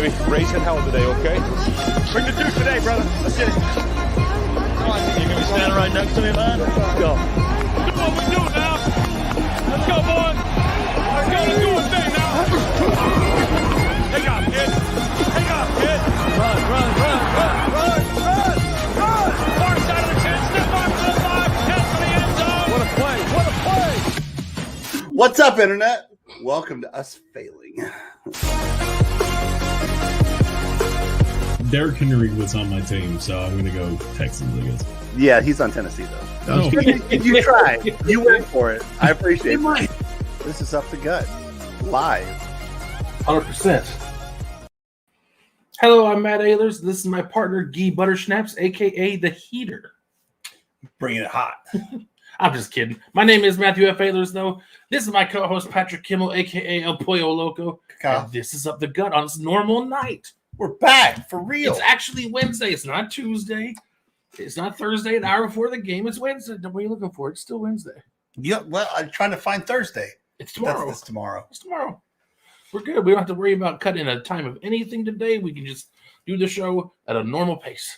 baby. Raising hell today, okay? Bring the juice today, brother. Let's get it. You're going to be standing right next to me, man? Let's go. That's what we do now. Let's go, boys. Let's go. Let's do a thing now. Take off, kid. Take off, kid. Run. Far side of the 10. Step on to the 5. 10 to the end zone. What a play. What a play. What's up, Internet? Welcome to us failing. Derrick Henry was on my team, so I'm going to go Texans, I guess. Yeah, he's on Tennessee, though. Oh. You try. You went for it. I appreciate it. This is Up the Gut. Live. 100%. Hello, I'm Matt Ehlers. This is my partner, Guy Butterschnaps, a.k.a. The Heater. Bringing it hot. I'm just kidding. My name is Matthew F. Ehlers, though. This is my co-host, Patrick Kimmel, a.k.a. El Pollo Loco. And this is Up the Gut on this normal night. We're back, for real. It's actually Wednesday. It's not Tuesday. It's not Thursday, an hour before the game. It's Wednesday. What are you looking for? It's still Wednesday. Yeah, well, I'm trying to find Thursday. It's tomorrow. That's tomorrow. It's tomorrow. We're good. We don't have to worry about cutting a time of anything today. We can just do the show at a normal pace.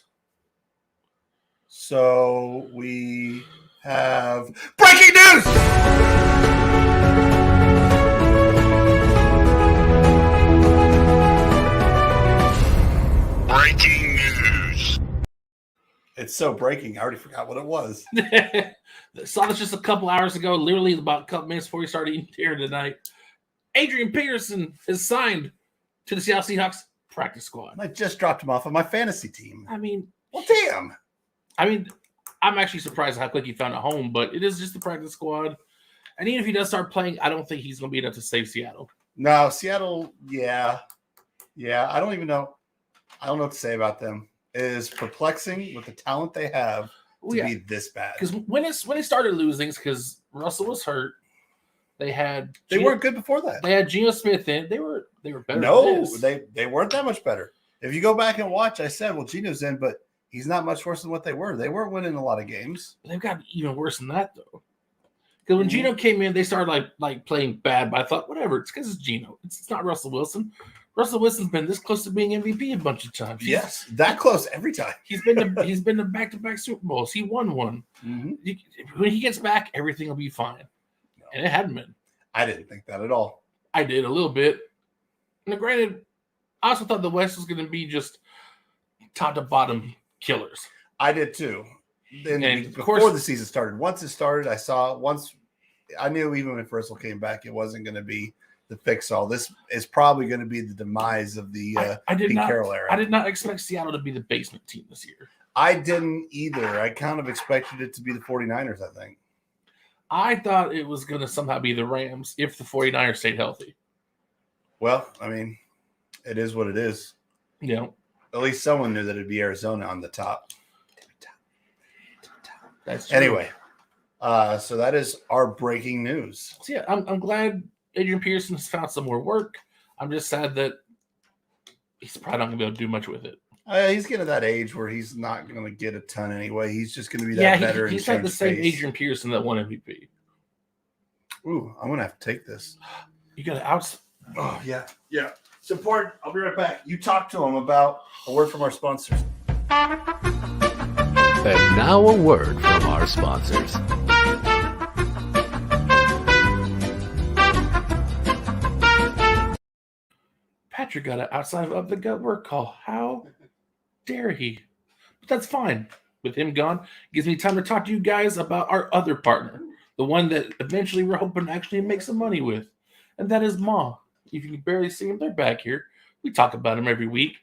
So we have breaking news! Breaking news. It's so breaking. I already forgot what it was. Saw this just a couple hours ago, literally about a couple minutes before we started eating here tonight. Adrian Peterson is signed to the Seattle Seahawks practice squad. I just dropped him off of my fantasy team. I mean, Well, damn. I'm actually surprised how quick he found a home, but it is just the practice squad. And even if he does start playing, I don't think he's going to be enough to save Seattle. No, Seattle, yeah. I don't even know. I don't know what to say about them. It is perplexing with the talent they have to be this bad. Because when it started losing, because Russell was hurt, they weren't good before that. They had Geno Smith in. They were better. No, they weren't that much better. If you go back and watch, I said, well, Geno's in, but he's not much worse than what they were. They weren't winning a lot of games. They've gotten even worse than that, though. Because when Geno came in, they started like playing bad. But I thought, whatever, it's because it's Geno. It's not Russell Wilson. Russell Wilson's been this close to being MVP a bunch of times. Yes, that close every time. He's been to back-to-back Super Bowls. He won one. Mm-hmm. When he gets back, everything will be fine. No. And it hadn't been. I didn't think that at all. I did a little bit. Now, granted, I also thought the West was going to be just top to bottom killers. I did too. And before the season started, once it started, I knew even if Russell came back, it wasn't going to be the fix-all. This is probably going to be the demise of the Pete Carroll era. I did not expect Seattle to be the basement team this year. I didn't either. I kind of expected it to be the 49ers, I think. I thought it was going to somehow be the Rams if the 49ers stayed healthy. Well, I mean, it is what it is. Yeah. At least someone knew that it'd be Arizona on the top. That's true. Anyway, so that is our breaking news. So yeah, I'm glad Adrian Peterson has found some more work. I'm just sad that he's probably not going to be able to do much with it. He's getting to that age where he's not going to get a ton anyway. He's just going to be that veteran. He's like the same Adrian Peterson that won MVP. Ooh, I'm going to have to take this. You got to out. Oh, yeah. It's important. I'll be right back. You talk to him about a word from our sponsors. And now a word from our sponsors. Patrick got an outside of the gut work call. How dare he? But that's fine. With him gone, it gives me time to talk to you guys about our other partner, the one that eventually we're hoping to actually make some money with, and that is Ma. If you can barely see them, they're back here. We talk about them every week.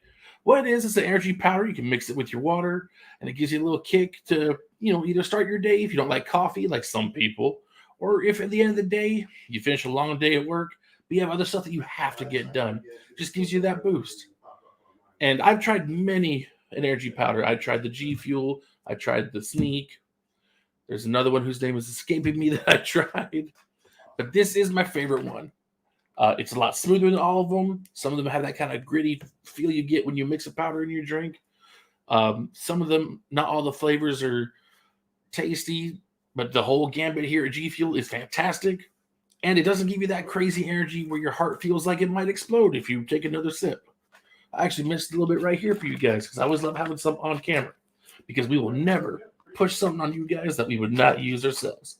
What it is an energy powder. You can mix it with your water, and it gives you a little kick to, either start your day if you don't like coffee, like some people, or if at the end of the day, you finish a long day at work, but you have other stuff that you have to get done. It just gives you that boost. And I've tried many energy powder. I tried the G Fuel. I tried the Sneak. There's another one whose name is escaping me that I tried. But this is my favorite one. It's a lot smoother than all of them. Some of them have that kind of gritty feel you get when you mix a powder in your drink. Some of them, not all the flavors are tasty, but the whole gambit here at G Fuel is fantastic. And it doesn't give you that crazy energy where your heart feels like it might explode if you take another sip. I actually missed a little bit right here for you guys because I always love having some on camera because we will never push something on you guys that we would not use ourselves.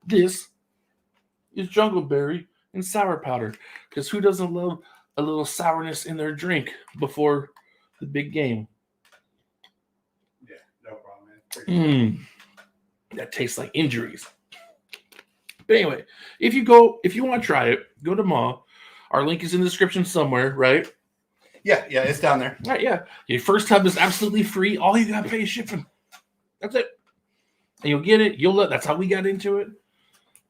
This is jungleberry and sour powder because who doesn't love a little sourness in their drink before the big game? Yeah, no problem, man. That tastes like injuries. But anyway, if you want to try it, go to mall. Our link is in the description somewhere, right? Yeah, it's down there. Right, yeah. Your first tub is absolutely free. All you gotta pay is shipping. That's it. And you'll get it. That's how we got into it.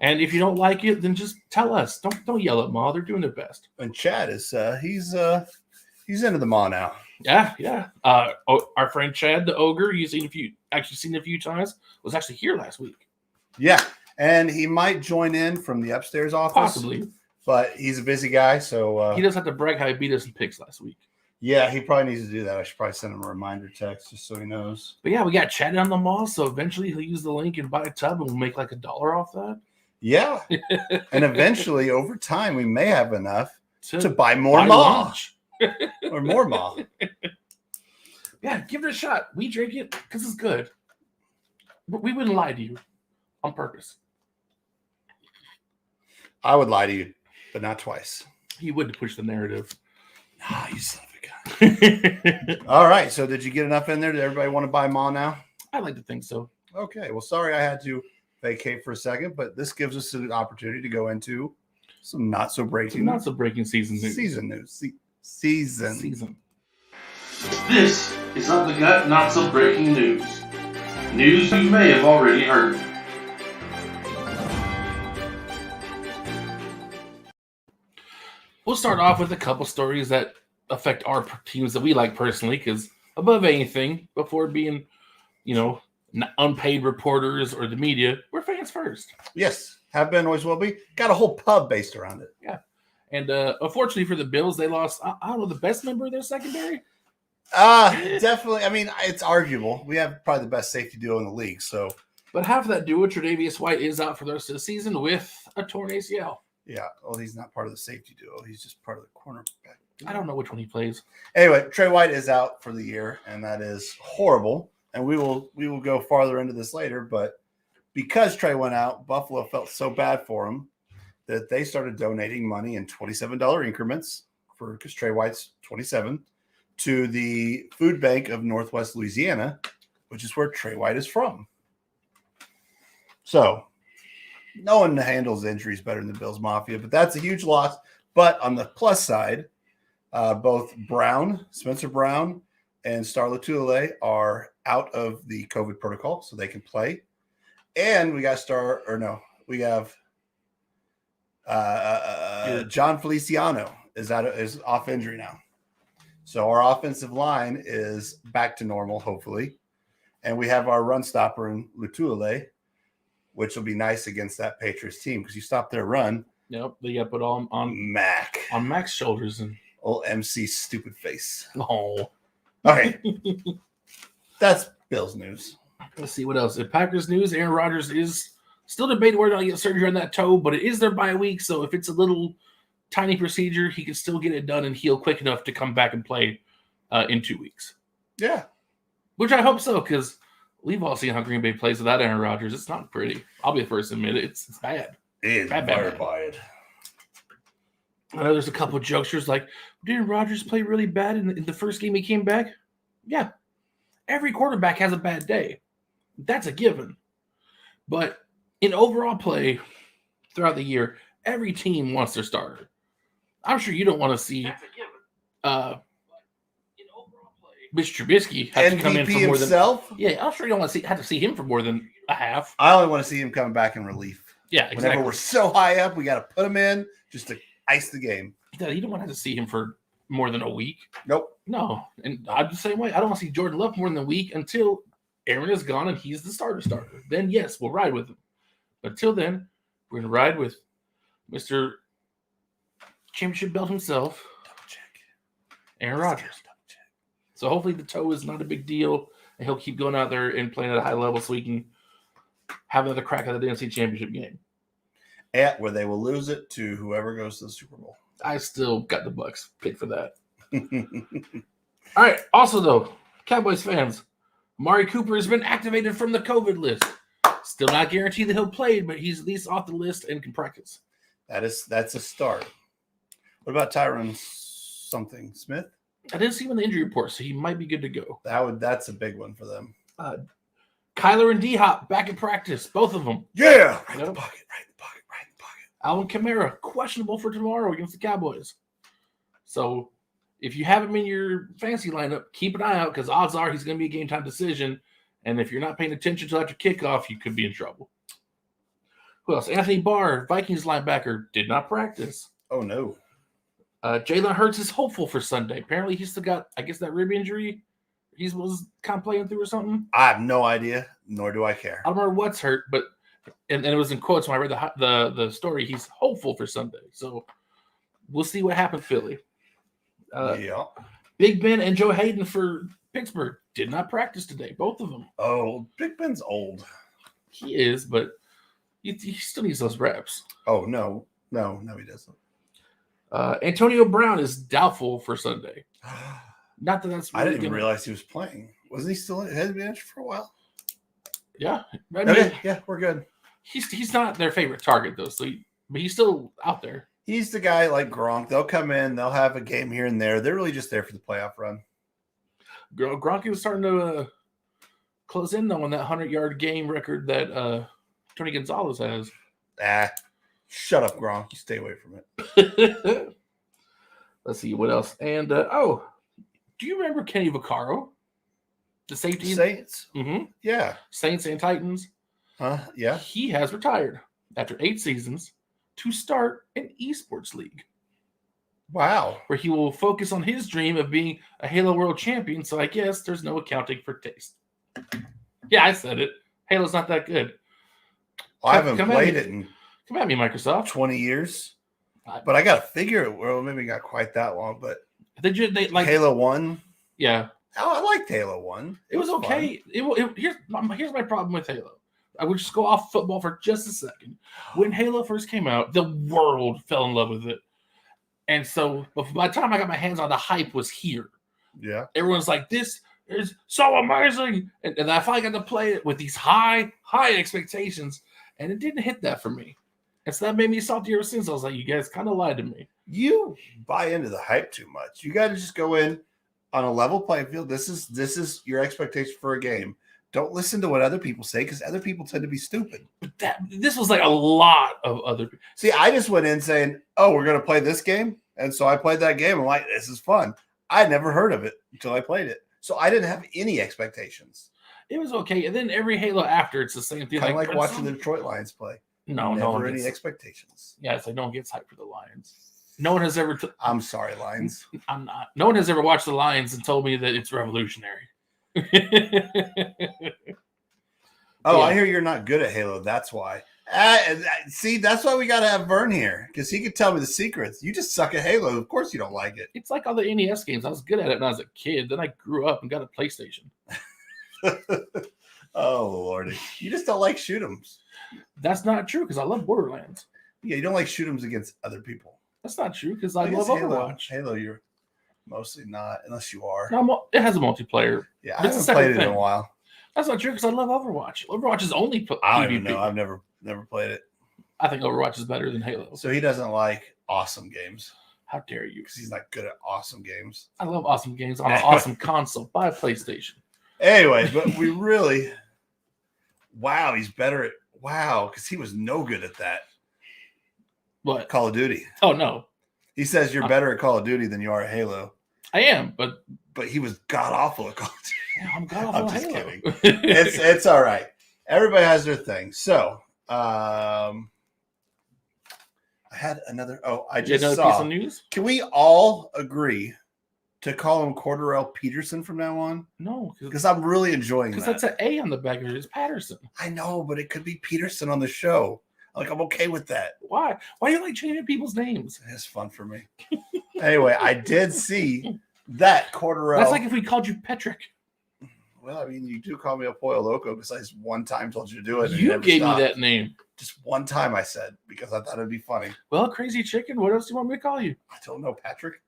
And if you don't like it, then just tell us. Don't yell at mall. They're doing their best. And Chad is he's into the mall now. Yeah. Our friend Chad, the ogre, you've seen a few times, was actually here last week. Yeah, and he might join in from the upstairs office. Possibly. But he's a busy guy, so... he does have to brag how he beat us in picks last week. Yeah, he probably needs to do that. I should probably send him a reminder text just so he knows. But yeah, we got Chad on the mall, so eventually he'll use the link and buy a tub, and we'll make like $1 off that. Yeah, and eventually, over time, we may have enough to buy more mall. Or more mall. Yeah, give it a shot. We drink it because it's good. We wouldn't lie to you on purpose. I would lie to you, but not twice. He would push the narrative. Ah, you son of a gun. All right, so did you get enough in there? Did everybody want to buy mall now? I like to think so. Okay, well, sorry I had to vacate for a second, but this gives us an opportunity to go into some not so breaking season news. Season. This is Up the Gut Not So Breaking News. News you may have already heard. We'll start off with a couple stories that affect our teams that we like personally, because above anything, before being, unpaid reporters or the media, we're fans first. Yes, have been, always will be. Got a whole pub based around it. Yeah. And unfortunately for the Bills, they lost, I don't know, the best member of their secondary. Definitely. I mean, it's arguable. We have probably the best safety duo in the league. So, but half of that duo, Tre'Davious White, is out for the rest of the season with a torn ACL. Yeah. Well, he's not part of the safety duo. He's just part of the cornerback. I don't know which one he plays. Anyway, Trey White is out for the year, and that is horrible. And we will go farther into this later. But because Trey went out, Buffalo felt so bad for him that they started donating money in $27 increments because Trey White's 27 to the food bank of Northwest Louisiana, which is where Trey White is from. So no one handles injuries better than the Bills Mafia, but that's a huge loss. But on the plus side, both Spencer Brown, and Star Lotulelei are out of the COVID protocol, so they can play. And we got John Feliciano is off injury now. So our offensive line is back to normal, hopefully. And we have our run stopper in Lotulelei, which will be nice against that Patriots team because you stop their run. Yep, they got put on Mac. On Mac's shoulders and old MC stupid face. Oh. Okay. That's Bills news. Let's see what else. In Packers news, Aaron Rodgers is still debating whether or not to get surgery on that toe, but it is their bye week, so if it's a little tiny procedure, he can still get it done and heal quick enough to come back and play in 2 weeks. Yeah. Which I hope so, because we've all seen how Green Bay plays without Aaron Rodgers. It's not pretty. I'll be the first to admit it. It's bad. It is bad. I know there's a couple of jokesters like, didn't Rodgers play really bad in the first game he came back? Yeah. Every quarterback has a bad day. That's a given. But in overall play throughout the year, every team wants their starter. I'm sure you don't want to see Mitch Trubisky have to come in for more himself? Than. Yeah, I'm sure you don't want to have to see him for more than a half. I only want to see him coming back in relief. Yeah, exactly. Whenever we're so high up, we got to put him in just to ice the game. Yeah, you don't want to have to see him for more than a week. Nope. No, and I'm the same way. I don't want to see Jordan Love more than a week until Aaron is gone and he's the starter. Then, yes, we'll ride with him. But until then, we're going to ride with Mr. Championship belt himself, Aaron Rodgers. So hopefully the toe is not a big deal, and he'll keep going out there and playing at a high level so he can have another crack at the NFC Championship game. At where they will lose it to whoever goes to the Super Bowl. I still got the Bucs picked for that. All right. Also, though, Cowboys fans, Amari Cooper has been activated from the COVID list. Still not guaranteed that he'll play, but he's at least off the list and can practice. That's a start. What about Tyron Smith? I didn't see him in the injury report, so he might be good to go. That's a big one for them. Kyler and D-Hop back in practice, both of them. Yeah, right in the pocket. Alvin Kamara, questionable for tomorrow against the Cowboys. So if you have him in your fantasy lineup, keep an eye out because odds are he's going to be a game time decision. And if you're not paying attention until after kickoff, you could be in trouble. Who else? Anthony Barr, Vikings linebacker, did not practice. Oh, no. Jalen Hurts is hopeful for Sunday. Apparently, he's still got, I guess, that rib injury he was kind of playing through or something. I have no idea, nor do I care. I don't remember what's hurt, but and it was in quotes when I read the story. He's hopeful for Sunday, so we'll see what happens. Philly, Big Ben and Joe Hayden for Pittsburgh did not practice today. Both of them. Oh, Big Ben's old. He is, but he still needs those reps. Oh no, he doesn't. Antonio Brown is doubtful for Sunday. Not that that's. Really I didn't even realize he was playing. Wasn't he still had been injured for a while? Yeah. I mean, okay. Yeah, we're good. He's not their favorite target though, but he's still out there. He's the guy like Gronk. They'll come in, they'll have a game here and there. They're really just there for the playoff run. Gronk was starting to close in though on that 100-yard game record that Tony Gonzalez has. Shut up, Gronk. You stay away from it. Let's see what else. And do you remember Kenny Vaccaro? The safety? Saints? Mm-hmm. Yeah. Saints and Titans. Yeah. He has retired after 8 seasons to start an esports league. Wow. Where he will focus on his dream of being a Halo World Champion, so I guess there's no accounting for taste. Yeah, I said it. Halo's not that good. I haven't played it in come at me, Microsoft. 20 years. But I got to figure it. Well, maybe not quite that long, but they like Halo 1. Yeah. Oh, I liked Halo 1. It was okay. Here's my problem with Halo. I would just go off football for just a second. When Halo first came out, the world fell in love with it. And so by the time I got my hands on, the hype was here. Yeah. Everyone's like, this is so amazing. And I finally got to play it with these high expectations. And it didn't hit that for me. And so that made me salty ever since. I was like, you guys kind of lied to me. You buy into the hype too much. You got to just go in on a level playing field. This is your expectation for a game. Don't listen to what other people say because other people tend to be stupid. But this was like a lot of other people. See, I just went in saying, oh, we're going to play this game. And so I played that game. I'm like, this is fun. I'd never heard of it until I played it. So I didn't have any expectations. It was okay. And then every Halo after, it's the same thing. Kind of like watching the Detroit Lions play. Never any expectations. Yeah, it's like no one gets hyped for the Lions. No one has ever. I'm sorry, Lions. I'm not. No one has ever watched the Lions and told me that it's revolutionary. Oh, yeah. I hear you're not good at Halo. That's why. See, that's why we got to have Vern here because he could tell me the secrets. You just suck at Halo. Of course you don't like it. It's like all the NES games. I was good at it when I was a kid. Then I grew up and got a PlayStation. Oh, Lordy. You just don't like shoot 'ems. That's not true because I love Borderlands. Yeah, you don't like shoot 'ems against other people. That's not true because I love Overwatch. Halo, you're mostly not, unless you are. No, it has a multiplayer. Yeah, I haven't played it in a while. That's not true because I love Overwatch. Overwatch is only PvP. I don't even know. I've never played it. I think Overwatch is better than Halo. So he doesn't like awesome games. How dare you? Because he's not good at awesome games. I love awesome games on an awesome console. Buy a PlayStation. Anyway, but we really, wow, he's better at, because he was no good at that. What? Call of Duty. Oh, no. He says you're better at Call of Duty than you are at Halo. I am, but he was god-awful at Call of Duty. Yeah, I'm god-awful at Halo. Kidding. It's all right. Everybody has their thing. So, I had another. Oh, I just saw. Piece of news? Can we all agree to call him Cordarrelle Peterson from now on? No, because I'm really enjoying that. Because that's an A on the back of it. It's Patterson. I know, but it could be Peterson on the show. Like, I'm okay with that. Why? Why do you like changing people's names? It's fun for me. Anyway, I did see that Cordarrelle. That's like if we called you Petrick. Well, I mean, you do call me a Pollo Loco because I just one time told you to do it. You gave me that name. Just one time I said because I thought it'd be funny. Well, Crazy Chicken, what else do you want me to call you? I don't know, Patrick.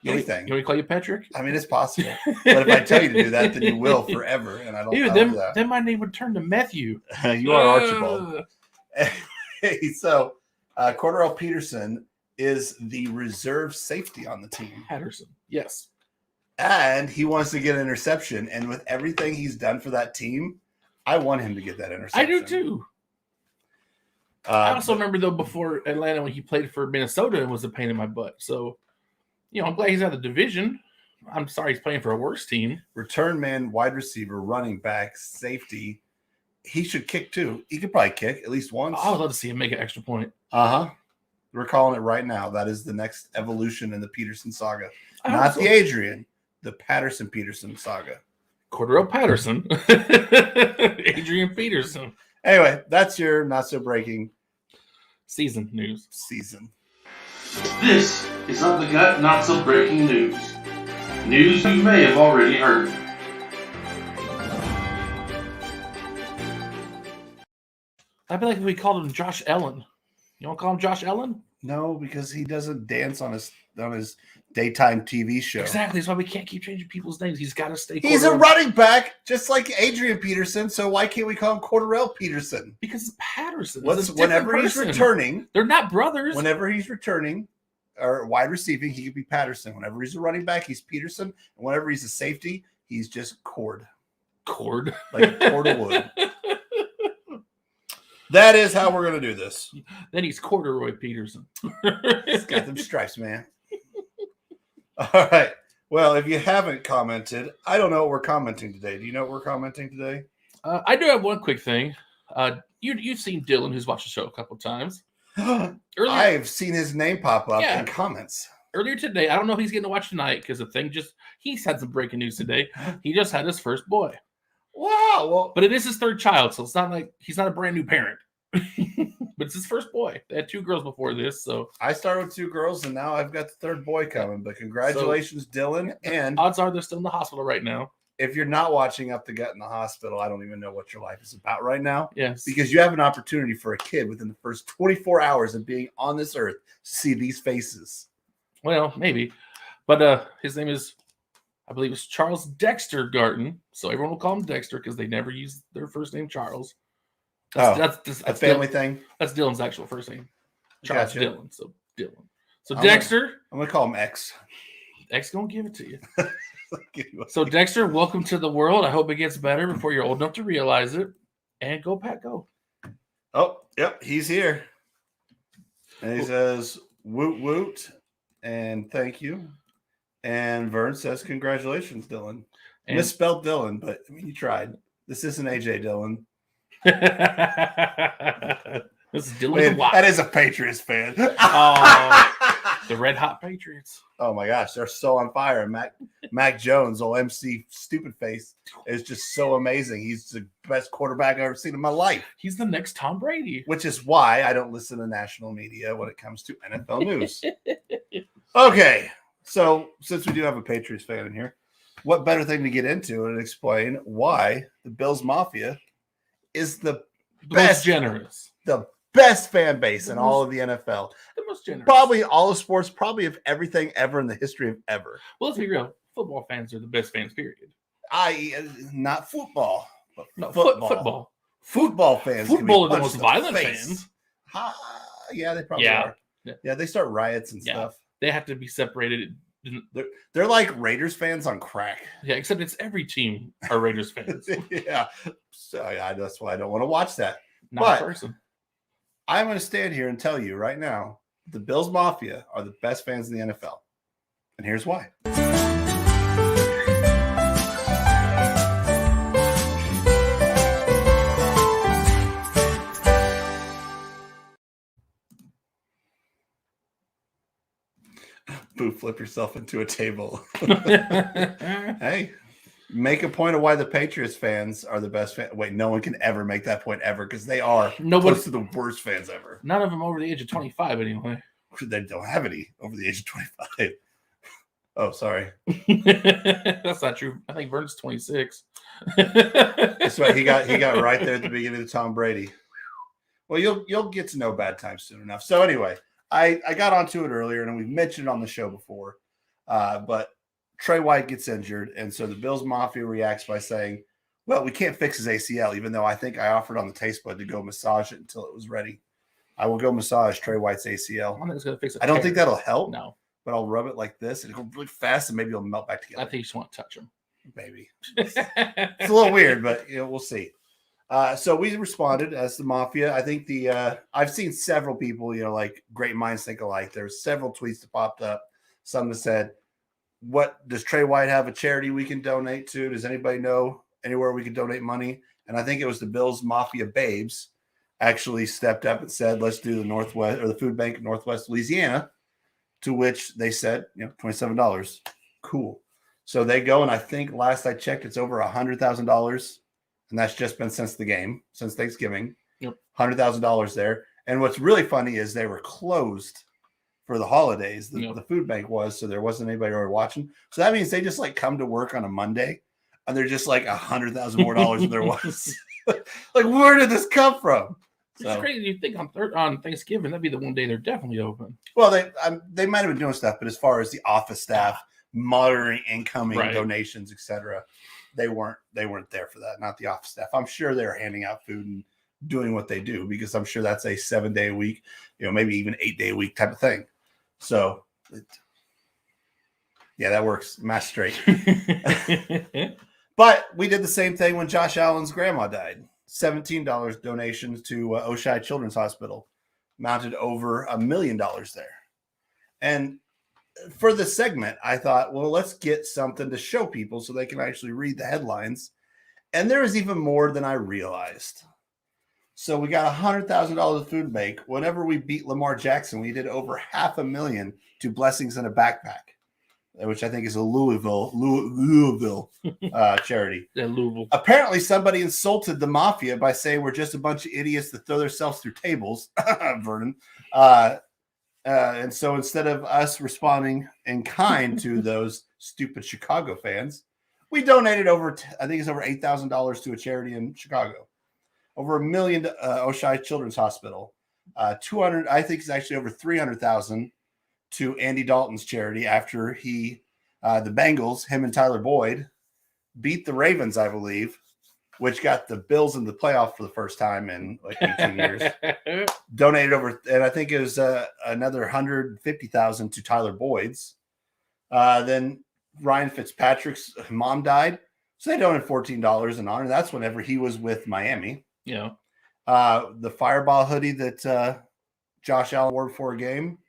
anything. You want me to call you Patrick? I mean, it's possible. But if I tell you to do that, then you will forever. And I don't Dude, do that. then my name would turn to Matthew. You are Archibald. So, Cordarrelle Peterson is the reserve safety on the team. Patterson, yes. And he wants to get an interception. And with everything he's done for that team, I want him to get that interception. I do too. I also remember, though, before Atlanta, when he played for Minnesota, it was a pain in my butt. So, I'm glad he's out of the division. I'm sorry he's playing for a worse team. Return man, wide receiver, running back, safety. He should kick too. He could probably kick at least once. I would love to see him make an extra point. Uh-huh. We're calling it right now. That is the next evolution in the Peterson saga. Not the Adrian, the Peterson saga. Cordarrelle Patterson. Adrian Peterson. Anyway, that's your not-so-breaking season news. This is Up the Gut Not So Breaking News. News you may have already heard. I'd be like if we called him Josh Allen. You want to call him Josh Allen? No, because he doesn't dance on his daytime TV show. Exactly. That's why we can't keep changing people's names. He's got to stay. He's a running back, just like Adrian Peterson. So why can't we call him Cordarrelle Peterson? Because it's Patterson. Whenever he's returning, they're not brothers. Whenever he's returning or wide receiving, he could be Patterson. Whenever he's a running back, he's Peterson. And whenever he's a safety, he's just Cord. Like a cord of wood. That is how we're going to do this. Then he's Corduroy Peterson. He's got them stripes, man. All right. Well, if you haven't commented, I don't know what we're commenting today. Do you know what we're commenting today? I do have one quick thing. You've seen Dylan, who's watched the show a couple times. I've seen his name pop up in comments. Earlier today, I don't know if he's getting to watch tonight because he's had some breaking news today. He just had his first boy. Wow. Well, but it is his third child, so it's not like he's not a brand new parent. But it's his first boy. They had 2 girls before this, so I started with 2 girls, and now I've got the third boy coming. But congratulations, Dylan! And odds are they're still in the hospital right now. If you're not watching Up the Gut in the hospital, I don't even know what your life is about right now. Yes, because you have an opportunity for a kid within the first 24 hours of being on this earth to see these faces. Well, maybe, but his name is, I believe it's Charles Dexter Garten. So everyone will call him Dexter because they never use their first name Charles. That's a family thing. That's Dylan's actual first name. Charles Dylan. So Dylan. So I'm Dexter. I'm going to call him X. X gonna give it to you. So Dexter, welcome to the world. I hope it gets better before you're old enough to realize it. And go, Pat, go. Oh, yep. He's here. And he says, woot, woot. And thank you. And Vern says, congratulations, Dylan. And misspelled Dylan, but I mean, you tried. This isn't AJ Dylan. This is Dylan. That is a Patriots fan. The Red Hot Patriots. Oh my gosh, they're so on fire. Mac Jones, old MC Stupid Face, is just so amazing. He's the best quarterback I've ever seen in my life. He's the next Tom Brady. Which is why I don't listen to national media when it comes to NFL news. Okay, so since we do have a Patriots fan in here, what better thing to get into and explain why the Bills Mafia is the best, most generous, the best fan base in all of the NFL. The most generous. Probably all of sports, probably of everything ever in the history of ever. Well, let's be real. Football fans are the best fans, period. Not football, but no, football. Football fans. Football are the most violent fans. Yeah, they probably are. Yeah, they start riots and stuff. They have to be separated. They're like Raiders fans on crack. Yeah, except it's every team are Raiders fans. Yeah. So that's why I don't want to watch that. Not a person. I'm going to stand here and tell you right now, the Bills Mafia are the best fans in the NFL. And here's why. Boo, flip yourself into a table. Hey, make a point of why the Patriots fans are the best fan. Wait, no one can ever make that point ever because they are close to the worst fans ever. None of them over the age of 25 anyway. They don't have any over the age of 25. Oh, sorry. That's not true. I think Vern's 26. That's right. He got right there at the beginning of Tom Brady. Well, you'll get to know bad times soon enough. So anyway, I got onto it earlier, and we've mentioned it on the show before. But Trey White gets injured, and so the Bills Mafia reacts by saying, well, we can't fix his ACL, even though I think I offered on the taste bud to go massage it until it was ready. I will go massage Trey White's ACL. I don't think it's gonna fix it. I don't think that'll help. No, but I'll rub it like this and it'll go really fast, and maybe it'll melt back together. I think you just want to touch him. Maybe it's a little weird, but we'll see. So we responded as the Mafia. I think I've seen several people, like great minds think alike. There's several tweets that popped up. Some that said, "What does Trey White have a charity we can donate to? Does anybody know anywhere we can donate money?" And I think it was the Bills Mafia Babes actually stepped up and said, let's do the Northwest or the food bank of Northwest Louisiana, to which they said, $27. Cool. So they go, and I think last I checked, it's over $100,000. And that's just been since the game, since Thanksgiving. Yep. $100,000 there. And what's really funny is they were closed for the holidays. The food bank was, so there wasn't anybody really watching. So that means they just come to work on a Monday, and they're just $100,000 more dollars than there was. Where did this come from? It's crazy. You think on Thanksgiving, that'd be the one day they're definitely open. Well, they might have been doing stuff, but as far as the office staff monitoring incoming donations, etc., they weren't there for that. Not the office staff. I'm sure they're handing out food and doing what they do, because I'm sure that's a 7-day a week, maybe even 8-day a week type of thing. So, that works. Math straight. But we did the same thing when Josh Allen's grandma died. $17 donations to Oshai Children's Hospital, mounted over $1 million there. And for the segment, I thought, well, let's get something to show people so they can actually read the headlines. And there is even more than I realized. So we got $100,000 food bank. Whenever we beat Lamar Jackson, we did over $500,000 to Blessings in a Backpack, which I think is a Louisville charity. Yeah, Louisville. Apparently, somebody insulted the Mafia by saying we're just a bunch of idiots that throw themselves through tables, Vernon. And so instead of us responding in kind to those stupid Chicago fans, we donated I think it's over $8,000 to a charity in Chicago. Over $1 million to Oshai Children's Hospital. 200, I think it's actually over 300,000 to Andy Dalton's charity after the Bengals, him and Tyler Boyd, beat the Ravens, I believe, which got the Bills in the playoff for the first time in 18 years. Donated over, and I think it was another 150,000 to Tyler Boyd's. Then Ryan Fitzpatrick's mom died, so they donated $14 in honor. That's whenever he was with Miami. Yeah. The Fireball hoodie that Josh Allen wore before a game.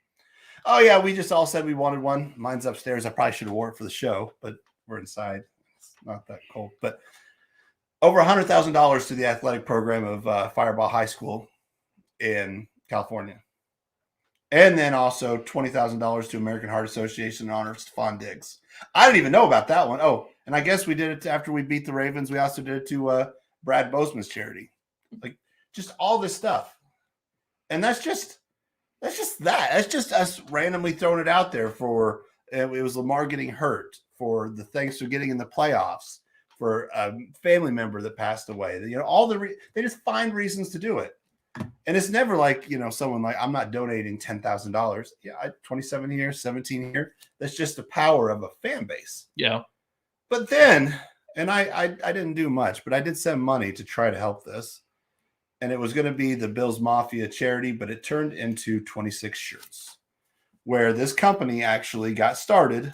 Oh, yeah, we just all said we wanted one. Mine's upstairs. I probably should have worn it for the show, but we're inside. It's not that cold. But over $100,000 to the athletic program of Fireball High School in California. And then also $20,000 to American Heart Association in honor of Stephon Diggs. I didn't even know about that one. Oh, and I guess we did it after we beat the Ravens. We also did it to Brad Bozeman's charity. Just all this stuff. And that's just that. That's just us randomly throwing it out there for it was Lamar getting hurt, for the thanks to getting in the playoffs, for a family member that passed away. They just find reasons to do it. And it's never someone I'm not donating $10,000. Yeah, 27 here, 17 here. That's just the power of a fan base. Yeah. But then, and I didn't do much, but I did send money to try to help this. And it was going to be the Bills Mafia charity, but it turned into 26 shirts, where this company actually got started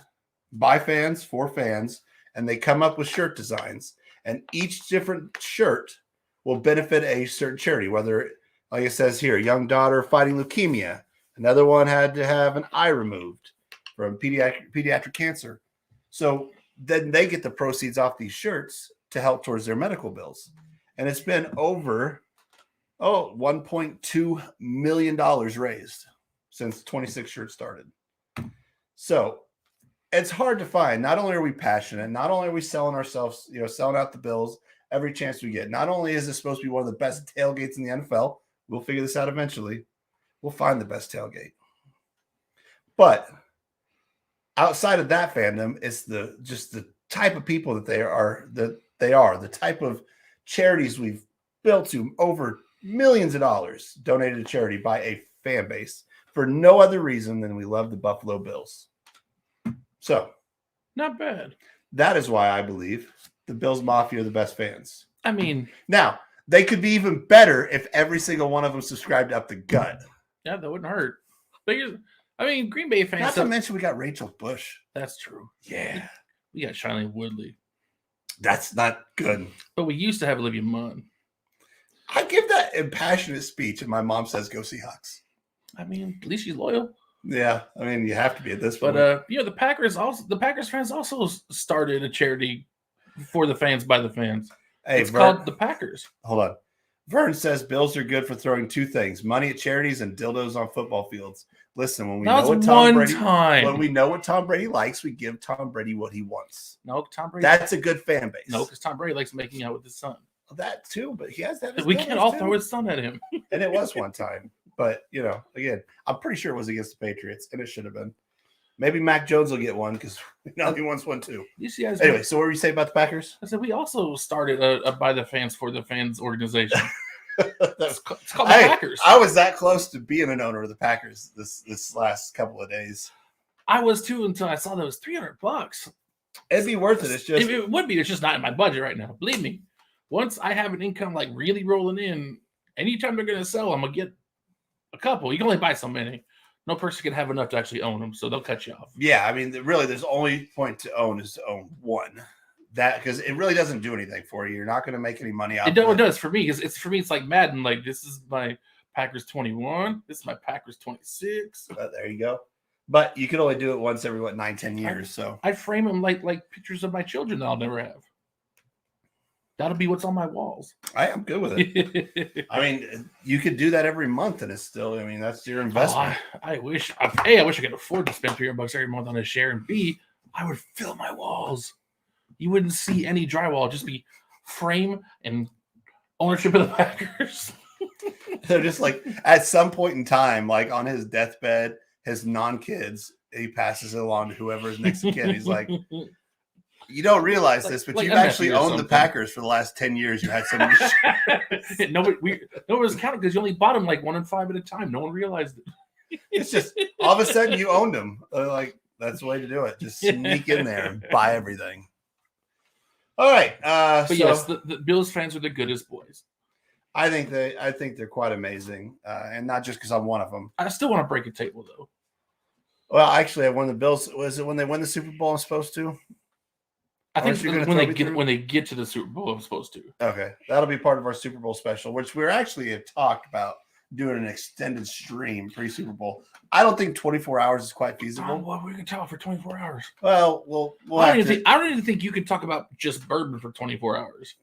by fans, for fans, and they come up with shirt designs. And each different shirt will benefit a certain charity, whether, like it says here, young daughter fighting leukemia. Another one had to have an eye removed from pediatric cancer. So then they get the proceeds off these shirts to help towards their medical bills. And it's been over $1.2 million raised since 26 shirts started. So it's hard to find. Not only are we passionate, not only are we selling ourselves, selling out the Bills every chance we get. Not only is this supposed to be one of the best tailgates in the NFL, we'll figure this out eventually. We'll find the best tailgate. But outside of that fandom, it's the type of people that they are, the type of charities we've built to over millions of dollars donated to charity by a fan base for no other reason than we love the Buffalo Bills. So, Not bad. that is why I believe the Bills Mafia are the best fans. I mean, Now, they could be even better if every single one of them subscribed up the gut. yeah, that wouldn't hurt. But Green Bay fans. Not to mention we got Rachel Bush. That's true. Yeah. We got Shailene Woodley. That's not good. But we used to have Olivia Munn. I give that impassionate speech, and my mom says, "Go Seahawks." I mean, at least she's loyal. Yeah, I mean, you have to be at this point. But the Packers fans also started a charity for the fans by the fans. Hey, it's called the Packers. Hold on. Vern says Bills are good for throwing two things: money at charities and dildos on football fields. Listen, when we know what Tom Brady likes, we give Tom Brady what he wants. No, Tom Brady. That's a good fan base. No, because Tom Brady likes making out with his son. Well, that too, but he has that. We can't all throw his son at him. And it was one time. But, again, I'm pretty sure it was against the Patriots, and it should have been. Maybe Mac Jones will get one because he wants one too. Anyway, so what were you saying about the Packers? I said we also started a by the fans for the fans organization. It's called the Packers. I was that close to being an owner of the Packers this last couple of days. I was too until I saw that it was $300. It'd be worth it. It's just it would be. It's just not in my budget right now. Believe me. Once I have an income like really rolling in, anytime they're going to sell, I'm going to get a couple. You can only buy so many. No person can have enough to actually own them, so they'll cut you off. Yeah, I mean, really, there's only point to own is to own one. That because it really doesn't do anything for you. You're not going to make any money out. It does for me because it's like Madden. Like this is my Packers 21. This is my Packers 26. There you go. But you can only do it once every 9-10 years. So I frame them like pictures of my children that I'll never have. That'll be what's on my walls. I'm good with it. I mean, you could do that every month, and it's still. I mean, that's your investment. I wish. A, I wish I could afford to spend $300 every month on a share, and B, I would fill my walls. You wouldn't see any drywall; just be frame and ownership of the Packers. They're just like at some point in time, like on his deathbed, his non-kids, he passes it along to whoever's next of kin. He's like. You don't realize this, but you've actually owned the Packers for the last 10 years. You had some. Nobody was counting because you only bought them like 1 and 5 at a time. No one realized it. It's just all of a sudden you owned them. Like that's the way to do it. Just sneak in there and buy everything. All right. Yes, the Bills fans are the goodest boys. I think they're quite amazing, and not just because I'm one of them. I still want to break a table though. Well, actually, I won the Bills. Was it when they win the Super Bowl? I'm supposed to. I think when they get to the Super Bowl, I'm supposed to. Okay, that'll be part of our Super Bowl special, which we're actually have talked about doing an extended stream pre-Super Bowl. I don't think 24 hours is quite feasible. Well, we're gonna talk for 24 hours. Well, I don't even think you can talk about just bourbon for 24 hours.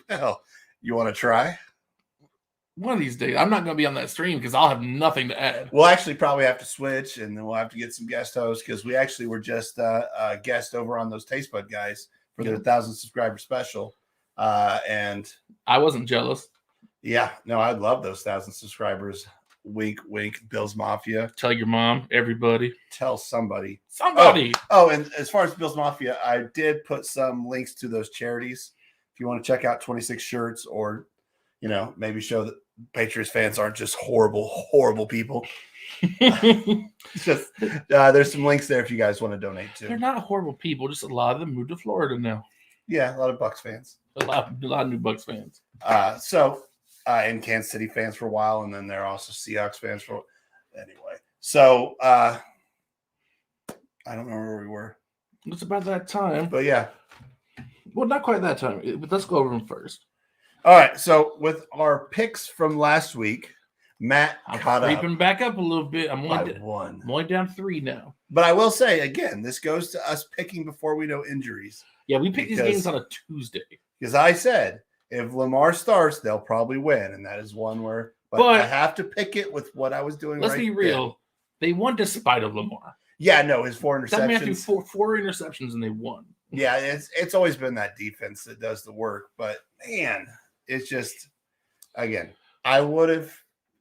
Well, you want to try? One of these days, I'm not going to be on that stream because I'll have nothing to add. We'll actually probably have to switch, and then we'll have to get some guest hosts because we actually were just a guest over on those Taste Bud guys for their 1,000 subscriber special. And I wasn't jealous. Yeah, no, I'd love those 1,000 subscribers. Wink, wink, Bills Mafia. Tell your mom, everybody. Tell somebody. Somebody. Oh, and as far as Bills Mafia, I did put some links to those charities. If you want to check out 26 shirts or, maybe show that Patriots fans aren't just horrible, horrible people. It's just there's some links there if you guys want to donate to. They're not horrible people. Just a lot of them moved to Florida now. Yeah, a lot of Bucs fans. A lot of new Bucs fans. And Kansas City fans for a while, and then they're also Seahawks fans for anyway. So I don't remember where we were. It's about that time. But yeah. Well, not quite that time. But let's go over them first. All right, so with our picks from last week, Matt caught up. Creeping back up a little bit. I'm only down 3 now. But I will say, again, this goes to us picking before we know injuries. Yeah, we picked these games on a Tuesday. Because I said, if Lamar starts, they'll probably win. And that is one where but I have to pick it with what I was doing. Let's be real. Then. They won despite of Lamar. Yeah, no, his 4 interceptions. That man threw four interceptions and they won. Yeah, it's always been that defense that does the work. But, man, it's just, again, I would have,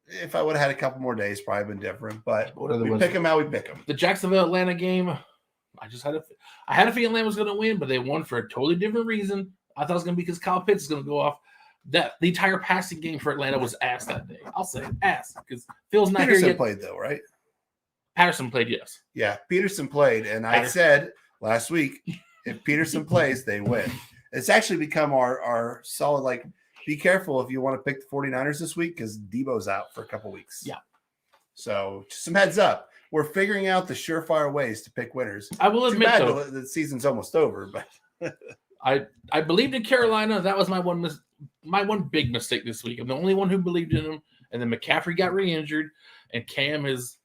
if I would have had a couple more days, probably been different. But we pick them how we pick them. The Jacksonville-Atlanta game, I had a feeling Atlanta was going to win, but they won for a totally different reason. I thought it was going to be because Kyle Pitts is going to go off. The entire passing game for Atlanta was ass that day. I'll say ass because Phil's not Peterson here yet. Played though, right? Patterson played, yes. Yeah, Peterson played, and I said last week, if Peterson plays, they win. It's actually become our solid, like, be careful if you want to pick the 49ers this week because Debo's out for a couple weeks. Yeah. So just some heads up. We're figuring out the surefire ways to pick winners. I will admit, though, the season's almost over, but I believed in Carolina. That was my one big mistake this week. I'm the only one who believed in them. And then McCaffrey got re-injured, and Cam has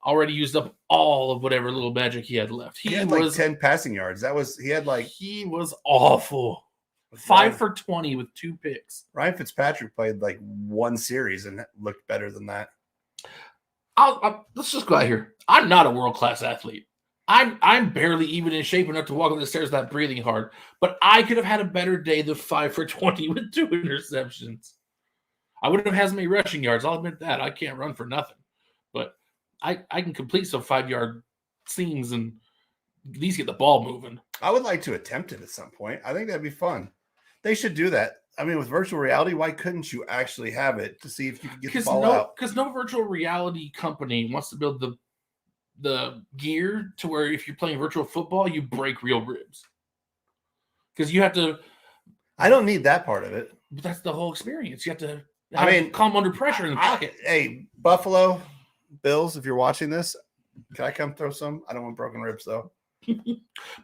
already used up all of whatever little magic he had left. He had like 10 passing yards. He was awful. 5 for 20 with 2 picks. Ryan Fitzpatrick played like one series and looked better than that. Let's just go out here. I'm not a world-class athlete. I'm barely even in shape enough to walk up the stairs without breathing hard. But I could have had a better day than 5 for 20 with 2 interceptions. I wouldn't have had as many rushing yards. I'll admit that. I can't run for nothing. But I can complete some 5-yard seams and at least get the ball moving. I would like to attempt it at some point. I think that'd be fun. They should do that. I mean, with virtual reality, why couldn't you actually have it to see if you could get the ball out? Because no virtual reality company wants to build the gear to where if you're playing virtual football, you break real ribs. Because you have to. I don't need that part of it. But that's the whole experience. You have to. Calm under pressure in the pocket. Hey, Buffalo Bills, if you're watching this, can I come throw some? I don't want broken ribs though.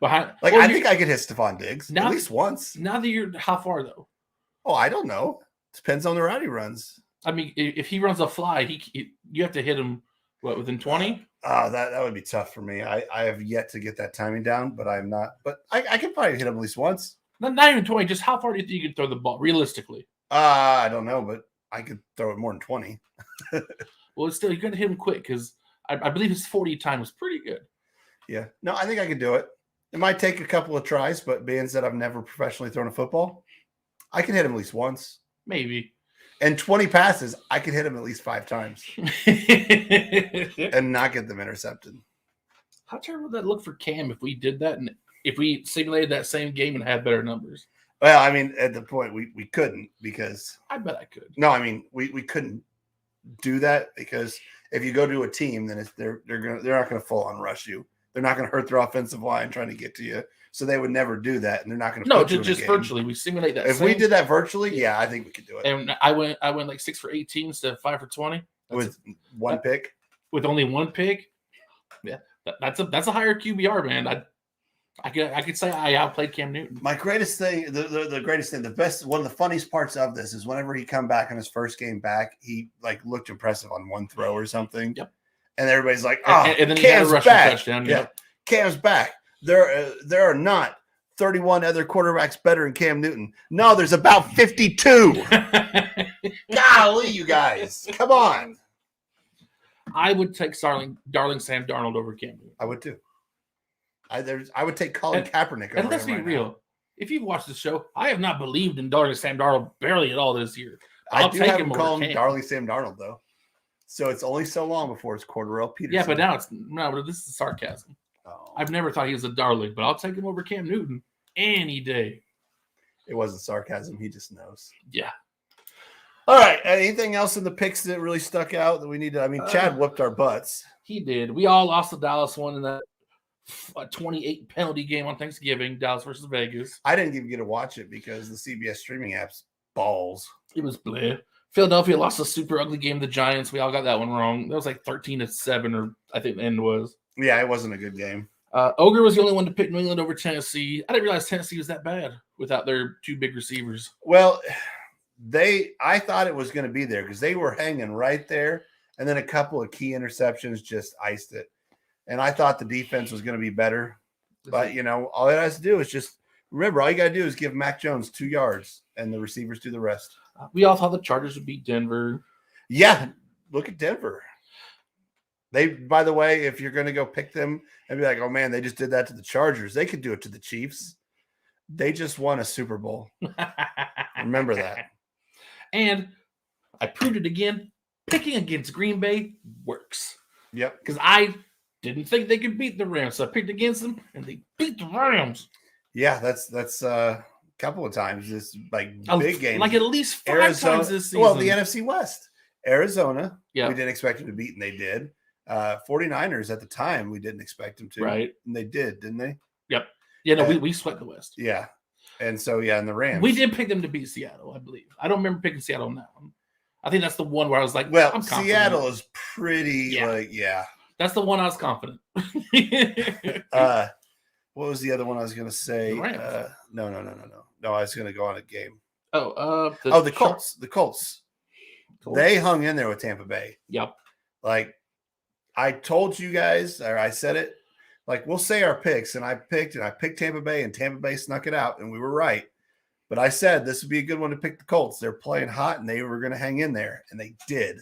I think I could hit Stephon Diggs at least once. Now that you're how far though? Oh, I don't know. Depends on the route he runs. I mean, if he runs a fly, you have to hit him within 20. That would be tough for me. I have yet to get that timing down, but I'm not. But I could probably hit him at least once. Not even 20. Just how far do you think you can throw the ball realistically? I don't know, but I could throw it more than 20. Well, it's still you got to hit him quick because I believe his 40 time was pretty good. Yeah, no, I think I could do it. It might take a couple of tries, but being that I've never professionally thrown a football, I can hit him at least once. Maybe. And 20 passes, I could hit him at least 5 times and not get them intercepted. How terrible would that look for Cam if we did that and if we simulated that same game and had better numbers? Well, I mean, at the point we couldn't because I bet I could. No, I mean we couldn't do that because if you go to a team, then they're not going to full on rush you. They're not going to hurt their offensive line trying to get to you. So they would never do that, and they're not going to. No, just virtually. We simulate that. If we did that virtually, yeah, I think we could do it. And I went like 6 for 18 instead of 5 for 20 with one pick. With only one pick, yeah, that's a higher QBR, man. I could say I outplayed Cam Newton. My greatest thing, the greatest thing, the best, one of the funniest parts of this is whenever he come back on his first game back, he like looked impressive on one throw or something. Yep. And everybody's like, "Oh, and then Cam's he had a back!" Touchdown. Yeah, Cam's back. There are not 31 other quarterbacks better than Cam Newton. No, there's about 52. Golly, you guys, come on. I would take darling Sam Darnold over Cam Newton. I would too. I would take Colin Kaepernick over him. And let's be real. If you've watched the show, I have not believed in darling Sam Darnold barely at all this year. I do have him call him darling Sam Darnold though. So it's only so long before it's Cordarrelle Peterson. Yeah, but now but this is sarcasm. Oh. I've never thought he was a darling, but I'll take him over Cam Newton any day. It wasn't sarcasm. He just knows. Yeah. All right. Anything else in the picks that really stuck out that we need to? I mean, Chad whooped our butts. He did. We all lost the Dallas one in that 28 penalty game on Thanksgiving, Dallas versus Vegas. I didn't even get to watch it because the CBS streaming app's balls. It was bleh. Philadelphia lost a super ugly game to the Giants. We all got that one wrong. That was like 13-7, or I think the end was. Yeah, it wasn't a good game. Ogre was the only one to pick New England over Tennessee. I didn't realize Tennessee was that bad without their 2 big receivers. Well, I thought it was going to be there because they were hanging right there, and then a couple of key interceptions just iced it. And I thought the defense was going to be better. But, all it has to do is just remember, all you got to do is give Mac Jones 2 yards, and the receivers do the rest. We all thought the Chargers would beat Denver. Yeah, look at Denver. By the way, if you're going to go pick them and be like, oh, man, they just did that to the Chargers, they could do it to the Chiefs. They just won a Super Bowl. Remember that. And I proved it again. Picking against Green Bay works. Yep. Because I didn't think they could beat the Rams. So I picked against them, and they beat the Rams. Yeah, that's a couple of times. This big game. Like at least 5 times this season. Well, the NFC West. Arizona, we didn't expect them to beat, and they did. 49ers at the time, we didn't expect them to. Right. And they did, didn't they? Yep. Yeah, no, we swept the West. Yeah. And so, yeah, and the Rams. We did pick them to beat Seattle, I believe. I don't remember picking Seattle on that one. I think that's the one where I was like, well, I'm confident. Seattle is pretty, Yeah. That's the one I was confident. What was the other one I was going to say? The Rams. No. I was going to go on a game. The Colts. The Colts. They hung in there with Tampa Bay. Yep. Like, I told you guys, or I said it, like, we'll say our picks, and I picked Tampa Bay, and Tampa Bay snuck it out, and we were right. But I said this would be a good one to pick the Colts. They're playing hot, and they were going to hang in there, and they did.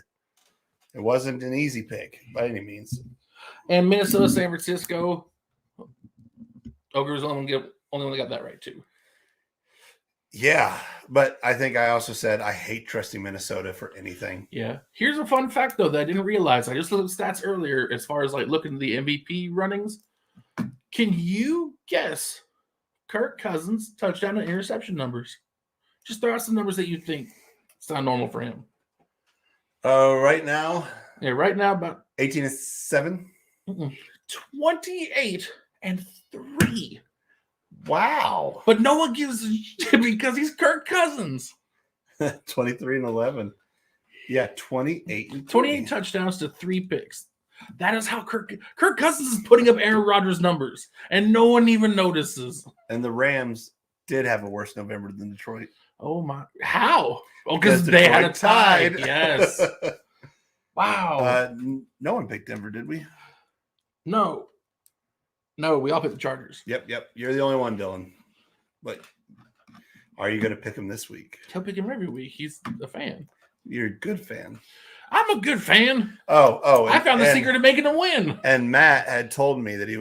It wasn't an easy pick by any means. And Minnesota, San Francisco, Ogres only got that right, too. Yeah, but I think I also said I hate trusting Minnesota for anything. Yeah. Here's a fun fact, though, that I didn't realize. I just looked at stats earlier as far as, like, looking at the MVP runnings. Can you guess Kirk Cousins' touchdown and interception numbers? Just throw out some numbers that you think sound normal for him. Right now? Yeah, right now about 18-7. 28-3. Wow. But no one gives a shit because he's Kirk Cousins. 23-11. Yeah, 28. 28 touchdowns to 3 picks. That is how Kirk Cousins is putting up Aaron Rodgers numbers, and no one even notices. And the Rams did have a worse November than Detroit. Oh my! How? Oh, because they had a tie. Yes. Wow. No one picked Denver, did we? No, we all picked the Chargers. Yep. You're the only one, Dylan. But are you going to pick him this week? He'll pick him every week. He's a fan. You're a good fan. I'm a good fan. Oh! I found the secret to making a win. And Matt had told me that he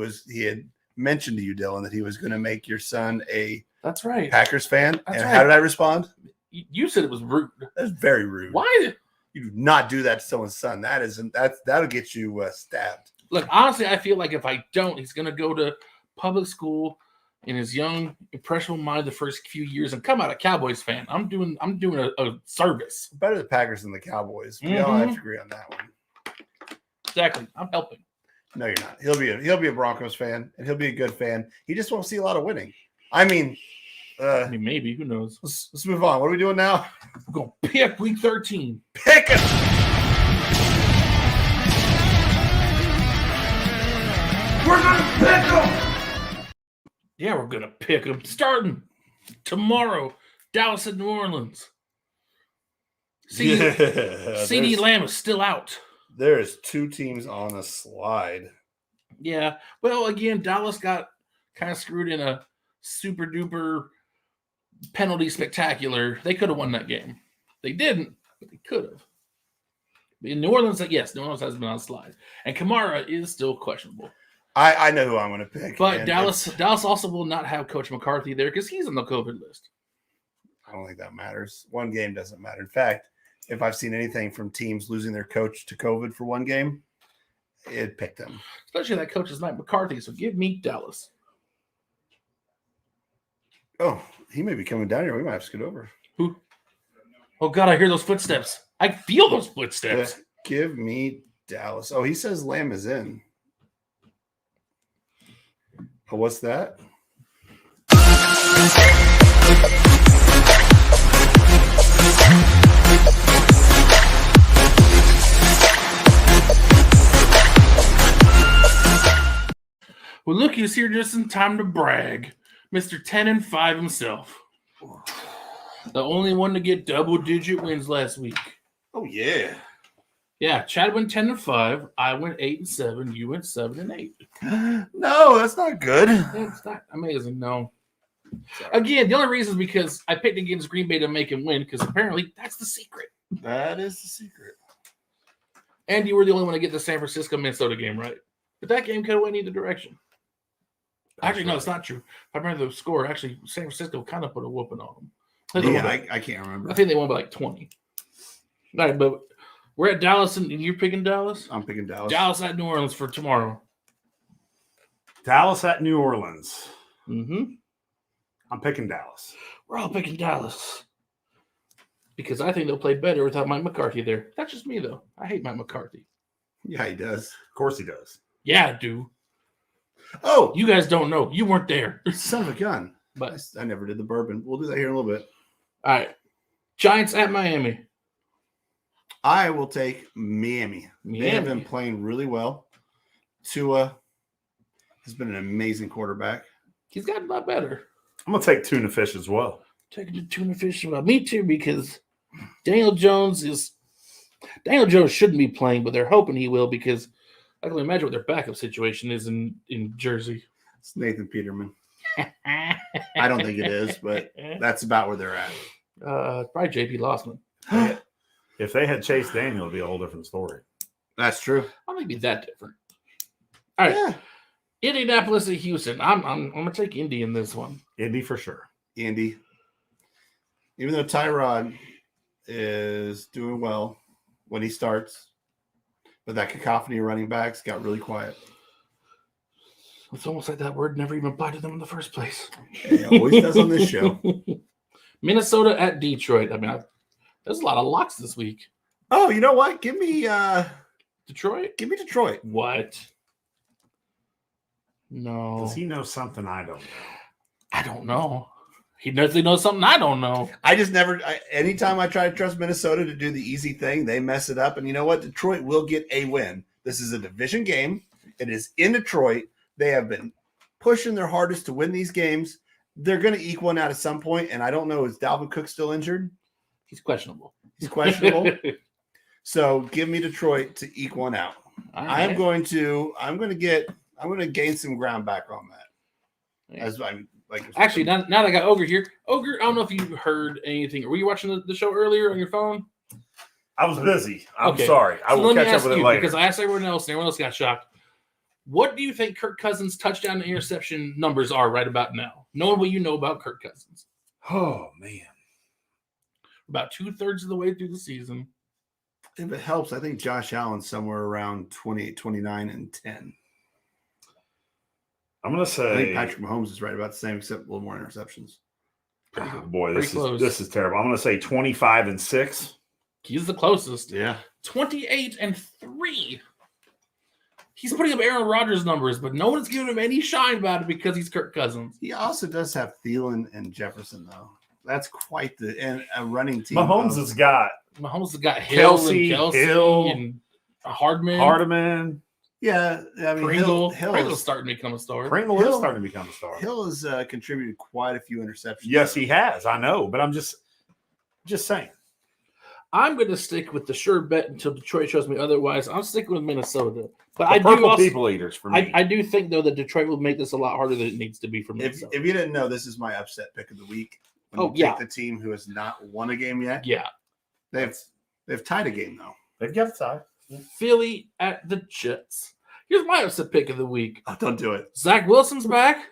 had mentioned to you, Dylan, that he was going to make your son a That's right Packers fan. That's and right. How did I respond? You said it was rude. That's very rude. Why? You do not do that to someone's son. That'll get you stabbed. Look, honestly, I feel like if I don't, he's going to go to public school in his young, impressionable mind the first few years and come out a Cowboys fan. I'm doing a service. Better the Packers than the Cowboys. We all have to agree on that one. Exactly. I'm helping. No, you're not. He'll be a Broncos fan, and he'll be a good fan. He just won't see a lot of winning. I mean, maybe. Who knows? Let's move on. What are we doing now? We're going to pick week 13. Pick it! We're going to pick them! Yeah, we're going to pick them. Starting tomorrow, Dallas at New Orleans. CD Lamb is still out. There's 2 teams on a slide. Yeah. Well, again, Dallas got kind of screwed in a super duper penalty spectacular. They could have won that game. They didn't, but they could have. In New Orleans, New Orleans has been on a slide. And Kamara is still questionable. I know who I'm going to pick. But Dallas also will not have Coach McCarthy there because he's on the COVID list. I don't think that matters. One game doesn't matter. In fact, if I've seen anything from teams losing their coach to COVID for one game, it picked them. Especially that coach is Mike McCarthy, so give me Dallas. Oh, he may be coming down here. We might have to scoot over. Who? Oh, God, I hear those footsteps. I feel those footsteps. Give me Dallas. Oh, he says Lamb is in. Oh, what's that? Well, look, he's here just in time to brag. Mr. 10-5 himself. The only one to get double-digit wins last week. Oh, yeah. Yeah, Chad went 10-5. I went 8-7. You went 7-8. No, that's not good. That's not amazing, no. Sorry. Again, the only reason is because I picked against Green Bay to make him win, because apparently that's the secret. That is the secret. And you were the only one to get the San Francisco-Minnesota game right. But that game could have went either direction. Actually, no, it's not true. If I remember the score, actually, San Francisco kind of put a whooping on them. Yeah, I can't remember. I think they won by like 20. All right, but we're at Dallas, and you're picking Dallas? I'm picking Dallas. Dallas at New Orleans for tomorrow. Dallas at New Orleans. Mm-hmm. I'm picking Dallas. We're all picking Dallas. Because I think they'll play better without Mike McCarthy there. That's just me, though. I hate Mike McCarthy. Yeah, he does. Of course he does. Yeah, I do. Oh, You guys don't know. You weren't there. son of a gun. But I never did the bourbon. We'll do that here in a little bit. all right. Giants at Miami. I will take Miami. They have Miami. been playing really well. Tua has been an amazing quarterback. He's gotten a lot better. I'm going to take tuna fish as well. Taking the tuna fish. Well, me too, because Daniel Jones shouldn't be playing, but they're hoping he will because I can imagine what their backup situation is in Jersey. It's Nathan Peterman. I don't think it is, but that's about where they're at. Probably JP Lossman. If they had Chase Daniel, it'd be a whole different story. That's true. I don't think it'd be that different. All right. Yeah. Indianapolis at Houston. I'm gonna take Indy in this one. Indy for sure. Andy. Even though Tyrod is doing well when he starts, but that cacophony of running backs got really quiet. It's almost like that word never even applied to them in the first place. It always does on this show. Minnesota at Detroit. I mean, there's a lot of locks this week. Oh, you know what? Give me Detroit? Give me Detroit. What? No. Does he know something I don't know? I don't know. He definitely knows something I don't know. I just never. Anytime I try to trust Minnesota to do the easy thing, they mess it up. And you know what? Detroit will get a win. This is a division game. It is in Detroit. They have been pushing their hardest to win these games. They're going to eke one out at some point. And I don't know, is Dalvin Cook still injured? He's questionable. He's questionable. So give me Detroit to eke one out. Right. I'm going to gain some ground back on that. As I'm like, actually, now that I got Ogre here, Ogre, I don't know if you heard anything. Were you watching the show earlier on your phone? I was busy. I'm Okay. sorry. I So will let me catch up ask with it you, later. because I asked everyone else, and everyone else got shocked. What do you think Kirk Cousins' touchdown and interception numbers are right about now? Knowing what you know about Kirk Cousins. Oh, man. About 2/3 of the way through the season. if it helps, I think Josh Allen's somewhere around 28, 29, and 10. I'm going to say I think Patrick Mahomes is right about the same, except a little more interceptions. Oh, boy, Pretty this is terrible. I'm going to say 25-6. He's the closest. Yeah. 28-3. He's putting up Aaron Rodgers numbers, but no one's giving him any shine about it because he's Kirk Cousins. He also does have Thielen and Jefferson, though. That's quite a running team. Mahomes has got Hill Kelsey, and Hill, and Hardman. Hardeman. Yeah, I mean, Pringle's Hill's starting to become a star. Pringle is starting to become a star. Hill has contributed quite a few interceptions. Yes, he has. I know, but I'm just saying. I'm going to stick with the sure bet until Detroit shows me otherwise. I'm sticking with Minnesota. But The I do purple also, people eaters for me. I do think, though, that Detroit will make this a lot harder than it needs to be for Minnesota. If you didn't know, this is my upset pick of the week. When you take the team who has not won a game yet. Yeah. They've tied a game, though. They've got the side. Philly at the Jets. Here's my upset pick of the week. Oh, don't do it. Zach Wilson's back.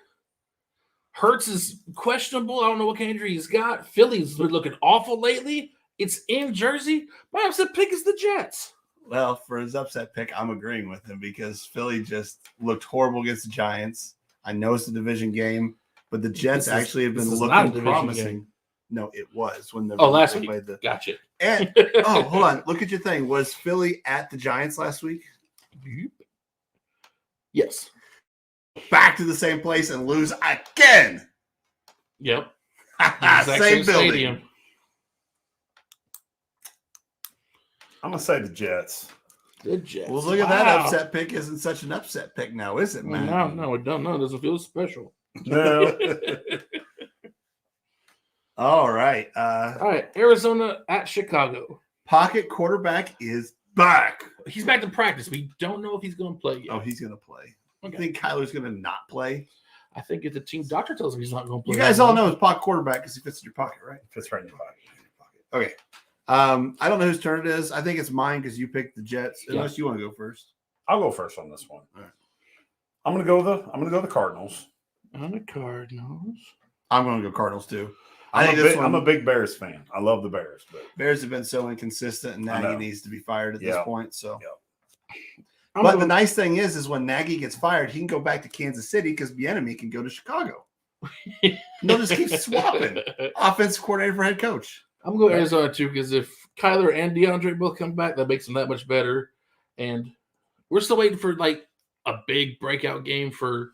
Hurts is questionable. I don't know what kind of injury he's got. Philly's been looking awful lately. It's in Jersey. My upset pick is the Jets. Well, for his upset pick, I'm agreeing with him because Philly just looked horrible against the Giants. I know it's a division game, but the Jets actually have been looking promising. Game. No, it was when the last week. Played the Gotcha. And hold on, look at your thing. Was Philly at the Giants last week? Yes. Back to the same place and lose again. Yep. Same building. Stadium. I'm gonna say the Jets. The Jets. Well, look at that upset pick. Isn't such an upset pick now, is it, man? No, it don't. No, it doesn't feel special. No. All right. All right. Arizona at Chicago. Pocket quarterback is back. He's back to practice. We don't know if he's going to play yet. Oh, he's going to play. Okay. I think Kyler's going to not play. I think if the team doctor tells him he's not going to play. You guys all know his pocket quarterback because he fits in your pocket, right? Fits right in your pocket. Okay. I don't know whose turn it is. I think it's mine because you picked the Jets. Unless you want to go first. I'll go first on this one. All right. I'm gonna go the Cardinals. On the Cardinals. I'm going to go Cardinals too. I'm a big Bears fan. I love the Bears, but Bears have been so inconsistent, and Nagy needs to be fired at this point. So, But the nice thing is when Nagy gets fired, he can go back to Kansas City because Bieniemy can go to Chicago. They'll just keep swapping offensive coordinator for head coach. I'm going Arizona too because if Kyler and DeAndre both come back, that makes them that much better. And We're still waiting for like a big breakout game for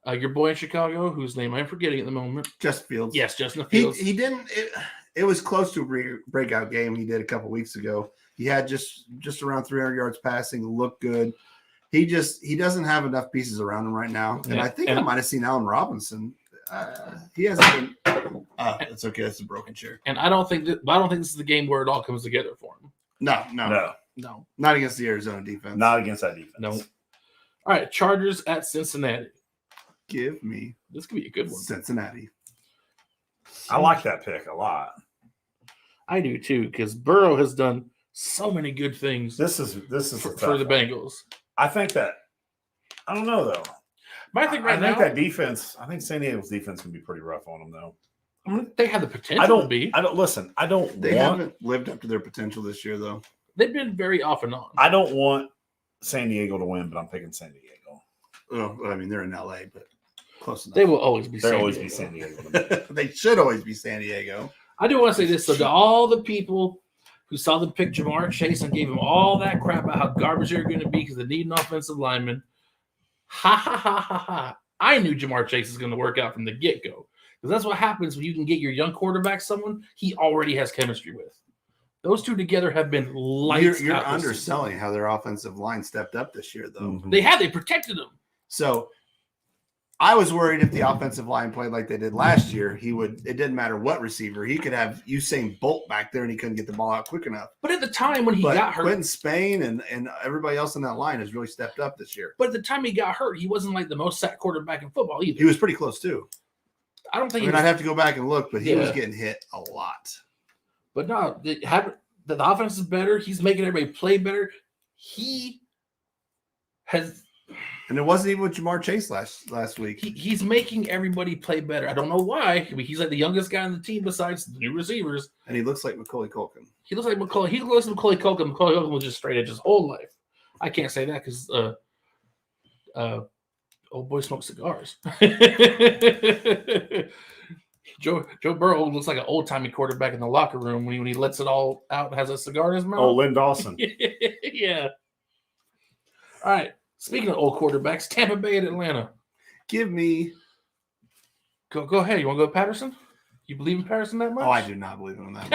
your boy in Chicago, whose name I'm forgetting at the moment. Justin Fields. Yes, Justin Fields. He didn't. It was close to a breakout game he did a couple weeks ago. He had just around 300 yards passing, looked good. He doesn't have enough pieces around him right now. And I think I might have seen Allen Robinson. He hasn't been. It's okay. It's a broken chair. And I don't think this is the game where it all comes together for him. No. Not against the Arizona defense. Not against that defense. No. All right, Chargers at Cincinnati. Give me This could be a good one. Cincinnati. I like that pick a lot. I do too, because Burrow has done so many good things. This is for the Bengals. I think that I don't know though. But I think that defense. I think San Diego's defense can be pretty rough on them though. I mean, they have the potential to be. They haven't lived up to their potential this year though. They've been very off and on. I don't want San Diego to win, but I'm picking San Diego. Well, I mean, they're in LA, but close enough. They will always be. They'll San always Diego. be San Diego. They should always be San Diego. I do want to say this. So to all the people who saw them pick Jamar Chase and gave him all that crap about how garbage they're going to be because they need an offensive lineman, ha. I knew Jamar Chase is going to work out from the get-go. Because that's what happens when you can get your young quarterback someone he already has chemistry with. Those two together have been lights You're out this underselling how their offensive line stepped up this year, though. Mm-hmm. They protected him. So I was worried if the offensive line played like they did last year, it didn't matter what receiver. He could have Usain Bolt back there and he couldn't get the ball out quick enough. But at the time when he got hurt. Quentin Spain and everybody else in that line has really stepped up this year. But at the time he got hurt, he wasn't like the most sacked quarterback in football either. He was pretty close too. I don't think I'd have to go back and look, but he was getting hit a lot. But no, the offense is better. He's making everybody play better. He has, and it wasn't even with Jamar Chase last week. He's making everybody play better. I don't know why. I mean, he's like the youngest guy on the team besides the new receivers. And he looks like Macaulay Culkin. He looks like Macaulay. He looks like Macaulay Culkin. Macaulay Culkin was just straight edge his whole life. I can't say that because old boy smokes cigars. Joe Burrow looks like an old timey quarterback in the locker room when he lets it all out and has a cigar in his mouth. Oh, Lynn Dawson. Yeah. All right. Speaking of old quarterbacks, Tampa Bay at Atlanta. Give me. Go ahead. You want to go with Patterson? You believe in Patterson that much? Oh, I do not believe in him that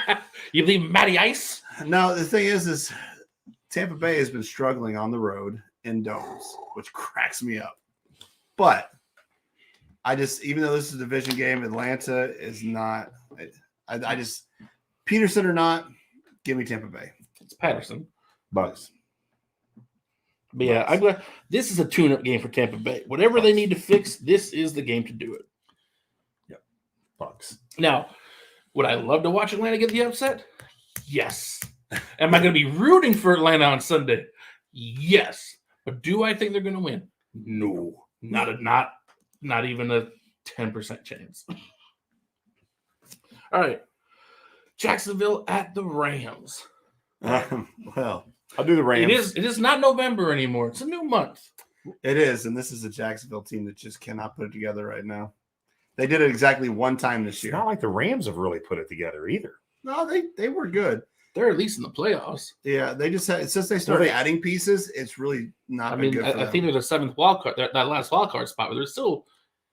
much. You believe in Matty Ice? No, the thing is Tampa Bay has been struggling on the road in domes, which cracks me up. But even though this is a division game, Atlanta is not. I just Peterson or not, give me Tampa Bay. It's Patterson. Bucks. But yeah, I'm glad this is a tune-up game for Tampa Bay. Whatever they need to fix, this is the game to do it. Yep. Bucks. Now, would I love to watch Atlanta get the upset? Yes. Am I going to be rooting for Atlanta on Sunday? Yes. But do I think they're going to win? No. Not even a 10% chance. All right. Jacksonville at the Rams. Well, I'll do the Rams. It is not November anymore. It's a new month. It is, and this is a Jacksonville team that just cannot put it together right now. They did it exactly one time this year. It's not like the Rams have really put it together either. No, they were good. They're at least in the playoffs. Yeah, they just had since they started adding pieces, it's really not been good for them. I think they're the seventh wild card, that last wild card spot, but they're still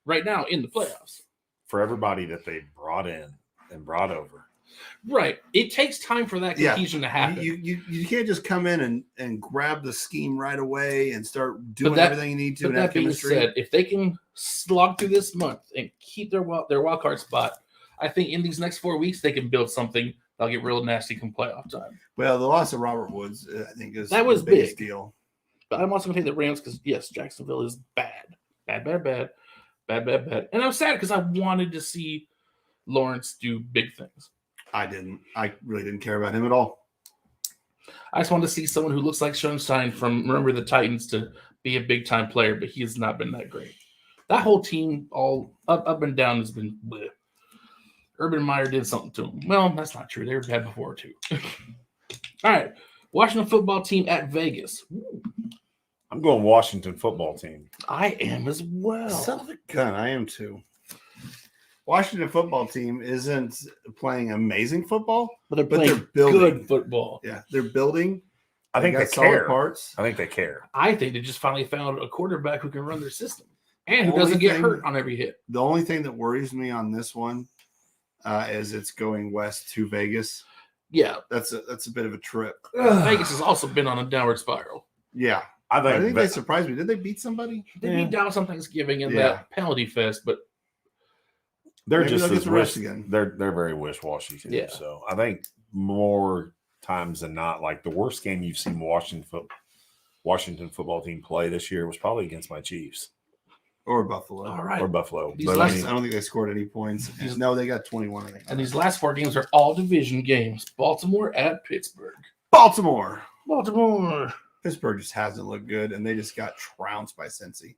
right now in the playoffs. For everybody that they brought in and brought over. Right. It takes time for that cohesion to happen. You can't just come in and grab the scheme right away and start doing everything you need to. But that being said, if they can slog through this month and keep their wild card spot, I think in these next 4 weeks they can build something that'll get real nasty come playoff time. Well, the loss of Robert Woods, I think, is that was the biggest big deal. But I'm also going to take the Rams because, yes, Jacksonville is bad. Bad. And I'm sad because I wanted to see Lawrence do big things. I really didn't care about him at all. I just wanted to see someone who looks like Schoenstein from Remember the Titans to be a big-time player, but he has not been that great. That whole team, all up and down, has been bleh. Urban Meyer did something to him. Well, that's not true. They were bad before, too. All right. Washington football team at Vegas. Ooh. I'm going Washington football team. I am as well. Son of a gun, I am too. Washington football team isn't playing amazing football, but they're playing building good football. Yeah, they're building. I think they got solid care. parts. I think they care. I think they just finally found a quarterback who can run their system and who Only doesn't get thing- hurt on every hit. The only thing that worries me on this one is it's going west to Vegas. Yeah, That's a bit of a trip. Vegas has also been on a downward spiral. Yeah. I I think, think they surprised me. Did they beat somebody? They beat Dallas on Thanksgiving in Yeah. that penalty fest, but they're Maybe just they'll get as the rest wish, again. they're very wish-washy too. Yeah. So I think more times than not, like the worst game you've seen Washington football team play this year was probably against my Chiefs Or Buffalo. all right. or Buffalo. These But last- I mean, I don't think they scored any points. No, they got 21, I think. And these last 4 games are all division games. Baltimore at Pittsburgh. Baltimore. Baltimore. Pittsburgh just hasn't looked good, and they just got trounced by Cincy.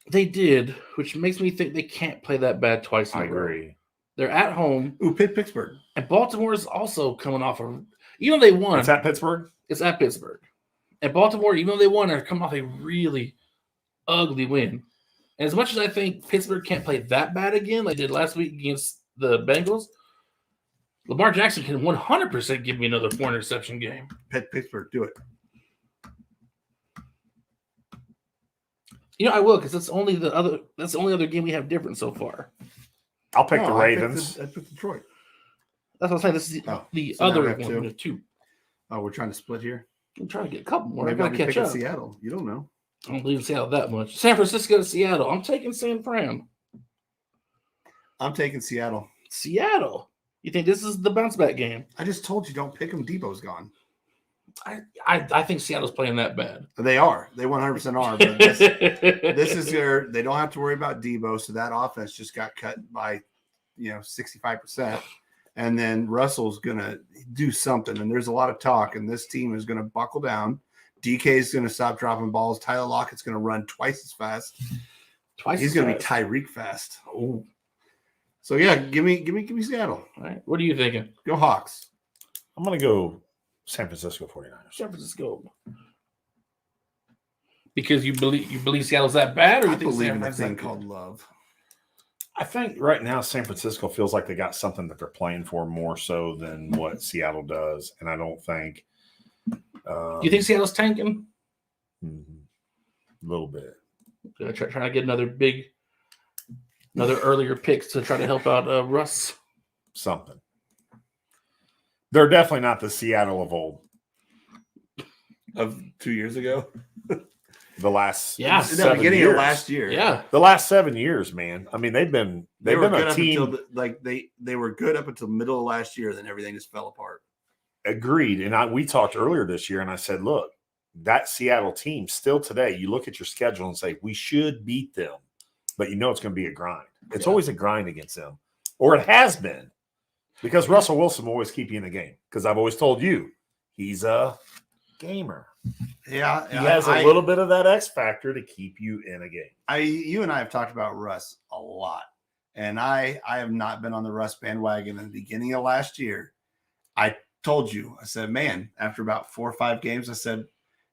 They did, which makes me think they can't play that bad twice in I a row. agree. They're at home, Ooh, Pittsburgh. and Baltimore is also coming off a. Even though they won, It's at Pittsburgh. it's at Pittsburgh. And Baltimore, even though they won, are coming off a really ugly win. And as much as I think Pittsburgh can't play that bad again, like they did last week against the Bengals, Lamar Jackson can 100% give me another 4 interception game. Pittsburgh, do it. You know, I will, because that's the only other game we have different so far. I'll pick No, the I picked Ravens. I picked Detroit. That's what I'm saying. This is the So now other we have one. two. There's 2. Oh, we're trying to split here. I'm trying to get a couple more. Maybe I I'll gotta be catch picking up. Seattle. You don't know. I don't believe in Seattle that much. San Francisco to Seattle. I'm taking San Fran. I'm taking Seattle. Seattle. You think this is the bounce back game? I just told you don't pick them. Debo's gone. I think Seattle's playing that bad. They are. They 100% are. But this is their. They don't have to worry about Debo, so that offense just got cut by, 65%. And then Russell's gonna do something, and there's a lot of talk, and this team is gonna buckle down. DK is gonna stop dropping balls. Tyler Lockett's gonna run twice as fast. He's gonna be Tyreek fast. Oh, So yeah, give me Seattle. all right. What are you thinking? Go Hawks. I'm going to go San Francisco 49ers. San Francisco. Because you believe Seattle's that bad, or you I think believe San in a Fran's thing that called good? love. I think right now San Francisco feels like they got something that they're playing for more so than what Seattle does, and I don't think. You think Seattle's tanking? A little bit. Gonna try to get another earlier picks to try to help out Russ. Something. They're definitely not the Seattle of old. Of 2 years ago. The last Yeah. The 7 beginning years. of last year. Yeah. The last 7 years, man. I mean, they've been were good a up team. until they were good up until middle of last year, then everything just fell apart. Agreed. And we talked earlier this year, and I said, look, that Seattle team still today, you look at your schedule and say, we should beat them, but it's going to be a grind. It's always a grind against them, or it has been, because Russell Wilson will always keep you in the game. Because I've always told you, he's a gamer. Yeah, He has a little bit of that X factor to keep you in a game. You and I have talked about Russ a lot, and I have not been on the Russ bandwagon in the beginning of last year. I told you, I said, man, after about 4 or 5 games, I said,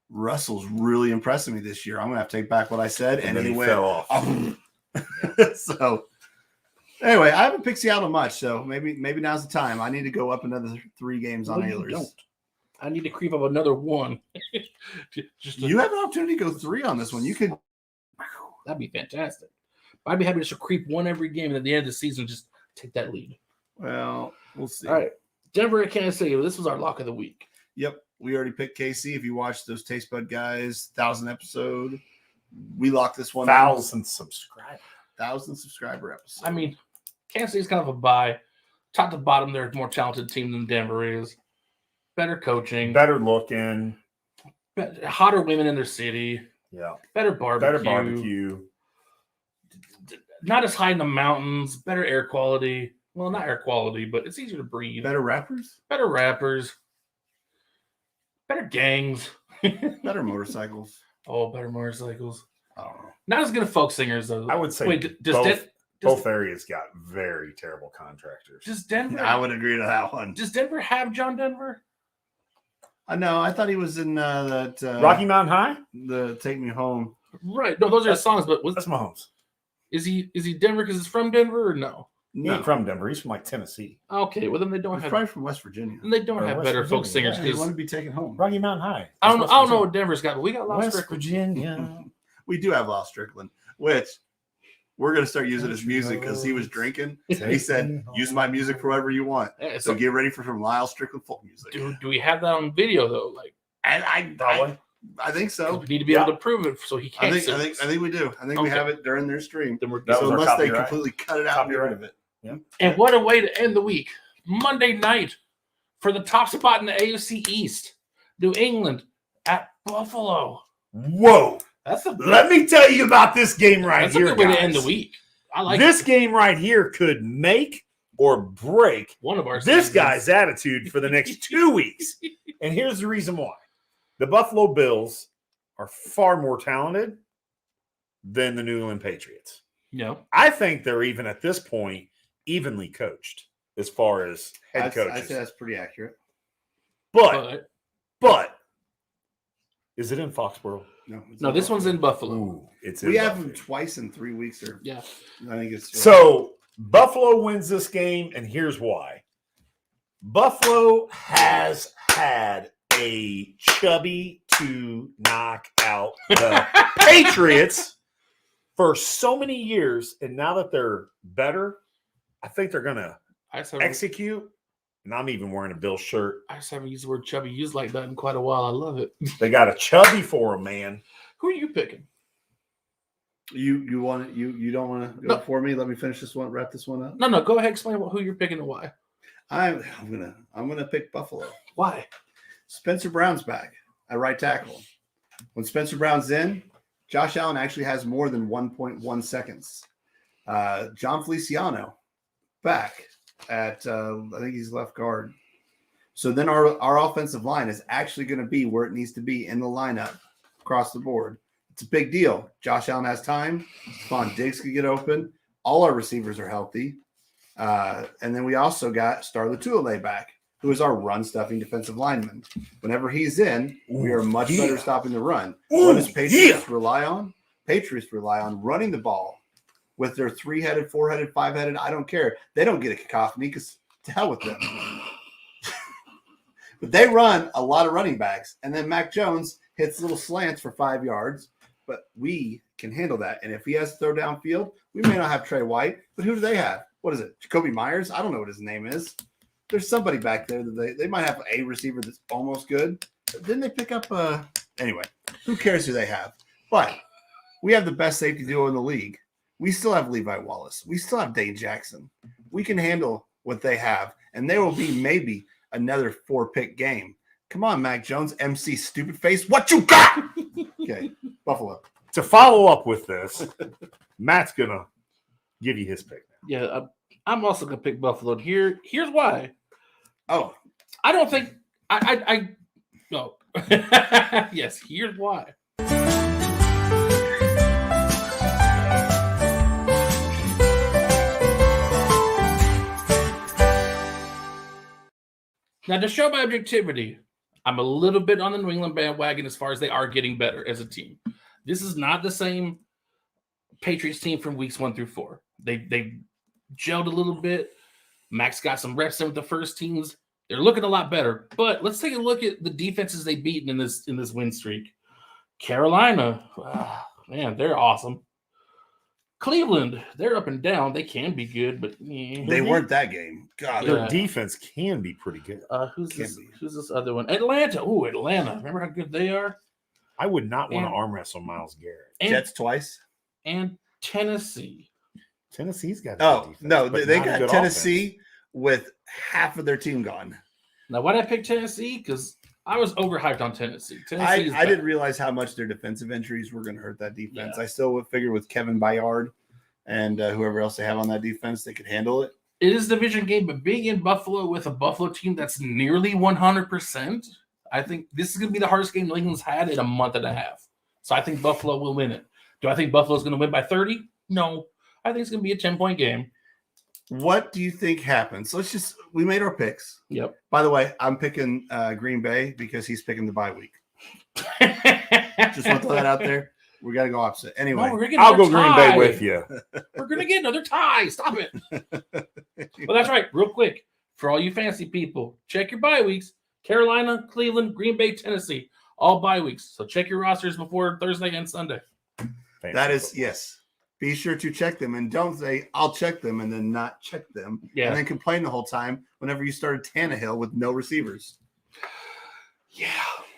Russell's really impressing me this year. I'm gonna have to take back what I said, and then he he went fell off. So anyway, I haven't picked Seattle much, so maybe now's the time. I need to go up another 3 games on No, you Ailers. don't. I need to creep up another 1. You have an opportunity to go 3 on this one. You could. That'd be fantastic. I'd be happy to just creep 1 every game, and at the end of the season, just take that lead. Well, we'll see. All right, Denver at Kansas City. This was our lock of the week. Yep, we already picked KC. If you watched those Taste Bud guys, 1,000 episode, we locked this one. 1,000 subscribers. 1,000 subscriber episode. I mean, Kansas City's kind of a buy. Top to bottom, they're a more talented team than Denver is. Better coaching, Better looking. hotter women in their city, Yeah. better barbecue. Better barbecue. Not as high in the mountains, better air quality. Well, not air quality, but it's easier to breathe. better rappers, Better rappers, better gangs. better motorcycles. Oh, better motorcycles. I don't know. Not as good as folk singers, though. I would say Wait, does both areas got very terrible contractors. does Denver? I would agree to that one. Does Denver have John Denver? I know. I thought he was in that Rocky Mountain High? the Take Me Home. Right. No, those are his songs. But That's Mahomes. is he Denver because it's from Denver or no? He ain't from Denver. He's from like Tennessee. Okay, well then they don't He's have. probably from West Virginia. They don't Or have West better Virginia, folk singers You because want to be taken home. Rocky Mountain High. I don't That's know West what Denver's got, but we got Lost West Strickland. Virginia. We do have Lost Strickland, which we're going to start using his music because he was drinking. He said, use my music for whatever you want. Yeah, So get ready for some Lyle Strickland folk music. Do we have that on video though? Like, I think so. we need to be able to prove it so he I can't. think we do. I think we have it during their stream. Then we're That So was our unless they copyright. completely cut it out and get rid of it. And what a way to end the week. Monday night for the top spot in the AFC East. New England at Buffalo. Whoa. Let me tell you about this game right That's here, a good way guys. to end the week. I like This it. game right here could make or break One of our this seasons. guy's attitude for the next 2 weeks. And here's the reason why. The Buffalo Bills are far more talented than the New England Patriots. No. I think they're even at this point evenly coached as far as head I'd coaches. say that's pretty accurate. But is it in Foxborough? No, this one's in Buffalo. Ooh, it's We in have Buffalo. them twice in 3 weeks. Or Yeah. I think it's So Buffalo wins this game, and here's why. Buffalo has had a chubby to knock out the Patriots for so many years, and now that they're better, I think they're going to I just haven't, execute. And I'm even wearing a Bill shirt. I just haven't used the word chubby used like that in quite a while. I love it. They got a chubby for them, man. Who are you picking? You want it? You don't want to go for me? Let me finish this one. Wrap this one up. No, go ahead. Explain who you're picking and why. I'm gonna pick Buffalo. Why? Spencer Brown's back at right tackle. When Spencer Brown's in, Josh Allen actually has more than 1.1 seconds. John Feliciano back at I think he's left guard. So then our offensive line is actually going to be where it needs to be in the lineup across the board. It's a big deal. Josh Allen has time. Stephon Diggs can get open. All our receivers are healthy. And then we also got Star Latuile back, who is our run-stuffing defensive lineman. Whenever he's in, we are much better stopping the run. What does Patriots rely on? Patriots rely on running the ball with their 3-headed, 4-headed, 5-headed. I don't care. They don't get a cacophony because to hell with them. But they run a lot of running backs. And then Mac Jones hits little slants for 5 yards. But we can handle that. And if he has to throw downfield, we may not have Trey White. But who do they have? What is it? Jacoby Myers? I don't know what his name is. There's somebody back there that they might have a receiver that's almost good. But didn't they pick up anyway, who cares who they have? But we have the best safety duo in the league. We still have Levi Wallace. We still have Dane Jackson. We can handle what they have. And there will be maybe another 4-pick game. Come on, Mac Jones, MC Stupid Face. What you got? Okay, Buffalo. To follow up with this, Matt's going to give you his pick now. Yeah, I'm also gonna pick Buffalo. Here's why. Oh, I don't think I no. Yes, here's why. Now, to show my objectivity, I'm a little bit on the New England bandwagon as far as they are getting better as a team. This is not the same Patriots team from weeks 1 through 4. They gelled a little bit. Max got some reps in with the first teams. They're looking a lot better. But let's take a look at the defenses they've beaten in this win streak. Carolina, man, they're awesome. Cleveland, they're up and down. They can be good, but they weren't that game. God, Their defense can be pretty good. Who's this other one? Atlanta. Oh, Atlanta. Remember how good they are? I would not want to arm wrestle Myles Garrett. Jets twice. And Tennessee. Tennessee's got defense, but they not a got good Tennessee offense. with half of their team gone. Now, why did I pick Tennessee? Because I was overhyped on Tennessee. I didn't realize how much their defensive injuries were going to hurt that defense. Yeah. I still would figure with Kevin Byard and whoever else they have on that defense, they could handle it. It is a division game, but being in Buffalo with a Buffalo team that's nearly 100%, I think this is going to be the hardest game New England's had in a month and a half. So I think Buffalo will win it. Do I think Buffalo's going to win by 30? No. I think it's going to be a 10-point game. What do you think happens? We made our picks. Yep. By the way, I'm picking Green Bay because he's picking the bye week. Just want to throw that out there. We got to go opposite. Anyway, No, we're gonna get I'll go another Green Bay tie. with you. We're gonna get another tie. Stop it. Well, that's right. Real quick, for all you fancy people, check your bye weeks. Carolina, Cleveland, Green Bay, Tennessee, all bye weeks. So check your rosters before Thursday and Sunday. that is, yes. Be sure to check them and don't say, I'll check them and then not check them. Yeah. And then complain the whole time whenever you started Tannehill with no receivers. Yeah.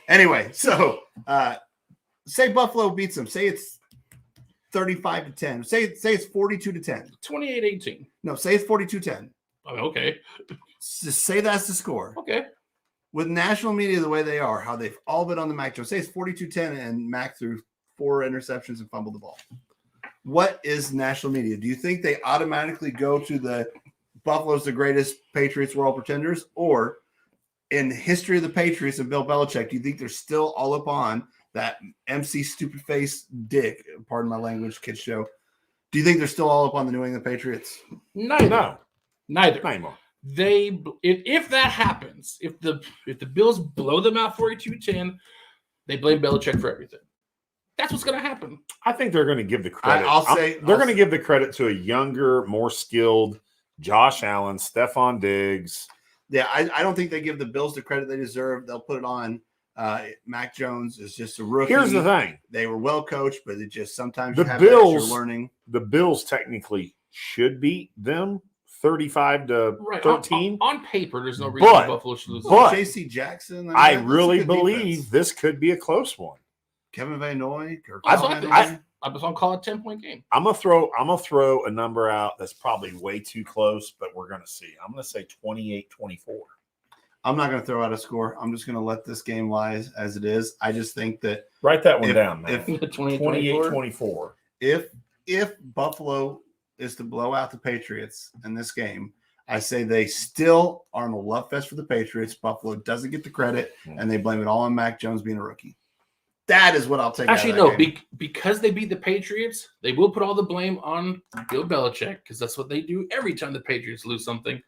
Anyway, so say Buffalo beats them. Say it's 35-10. Say it's 42-10. 28-18. No, say it's 42-10. Oh, okay. Just say that's the score. Okay. With national media the way they are, how they've all been on the Mac Jones. Say it's 42-10 and Mac threw 4 interceptions and fumbled the ball. What is national media? Do you think they automatically go to the Buffalo's the greatest, Patriots were all pretenders? Or in the history of the Patriots and Bill Belichick, do you think they're still all up on that MC stupid face dick, pardon my language, kid show? Do you think they're still all up on the New England Patriots? Neither. No. Neither. No more. They if that happens, if the Bills blow them out 42-10, they blame Belichick for everything. That's what's going to happen. I think they're going to give the credit. They're going to give the credit to a younger, more skilled Josh Allen, Stephon Diggs. Yeah, I don't think they give the Bills the credit they deserve. They'll put it on. Mac Jones is just a rookie. Here's the thing. They were well coached, but it just sometimes The you have Bills- extra learning. The Bills technically should beat them 35-13. On paper, there's no reason But- Buffalo should lose. but- J.C. Jackson. I that's a really good believe defense. this could be a close one. Kevin Van Noy. Or I Kevin think- Van Noy. I'm just going to call it a 10-point game. I'm gonna throw a number out that's probably way too close, but we're gonna see. I'm gonna say 28-24. I'm not going to throw out a score. I'm just going to let this game lie as it is. I just think that Write that one If- down, man. 28-24. 28-24. if Buffalo is to blow out the Patriots in this game, I say they still are in a love fest for the Patriots. Buffalo doesn't get the credit, and they blame it all on Mac Jones being a rookie. That is what I'll take. Actually, out of no, that game. because they beat the Patriots, they will put all the blame on Bill Belichick because that's what they do every time the Patriots lose something.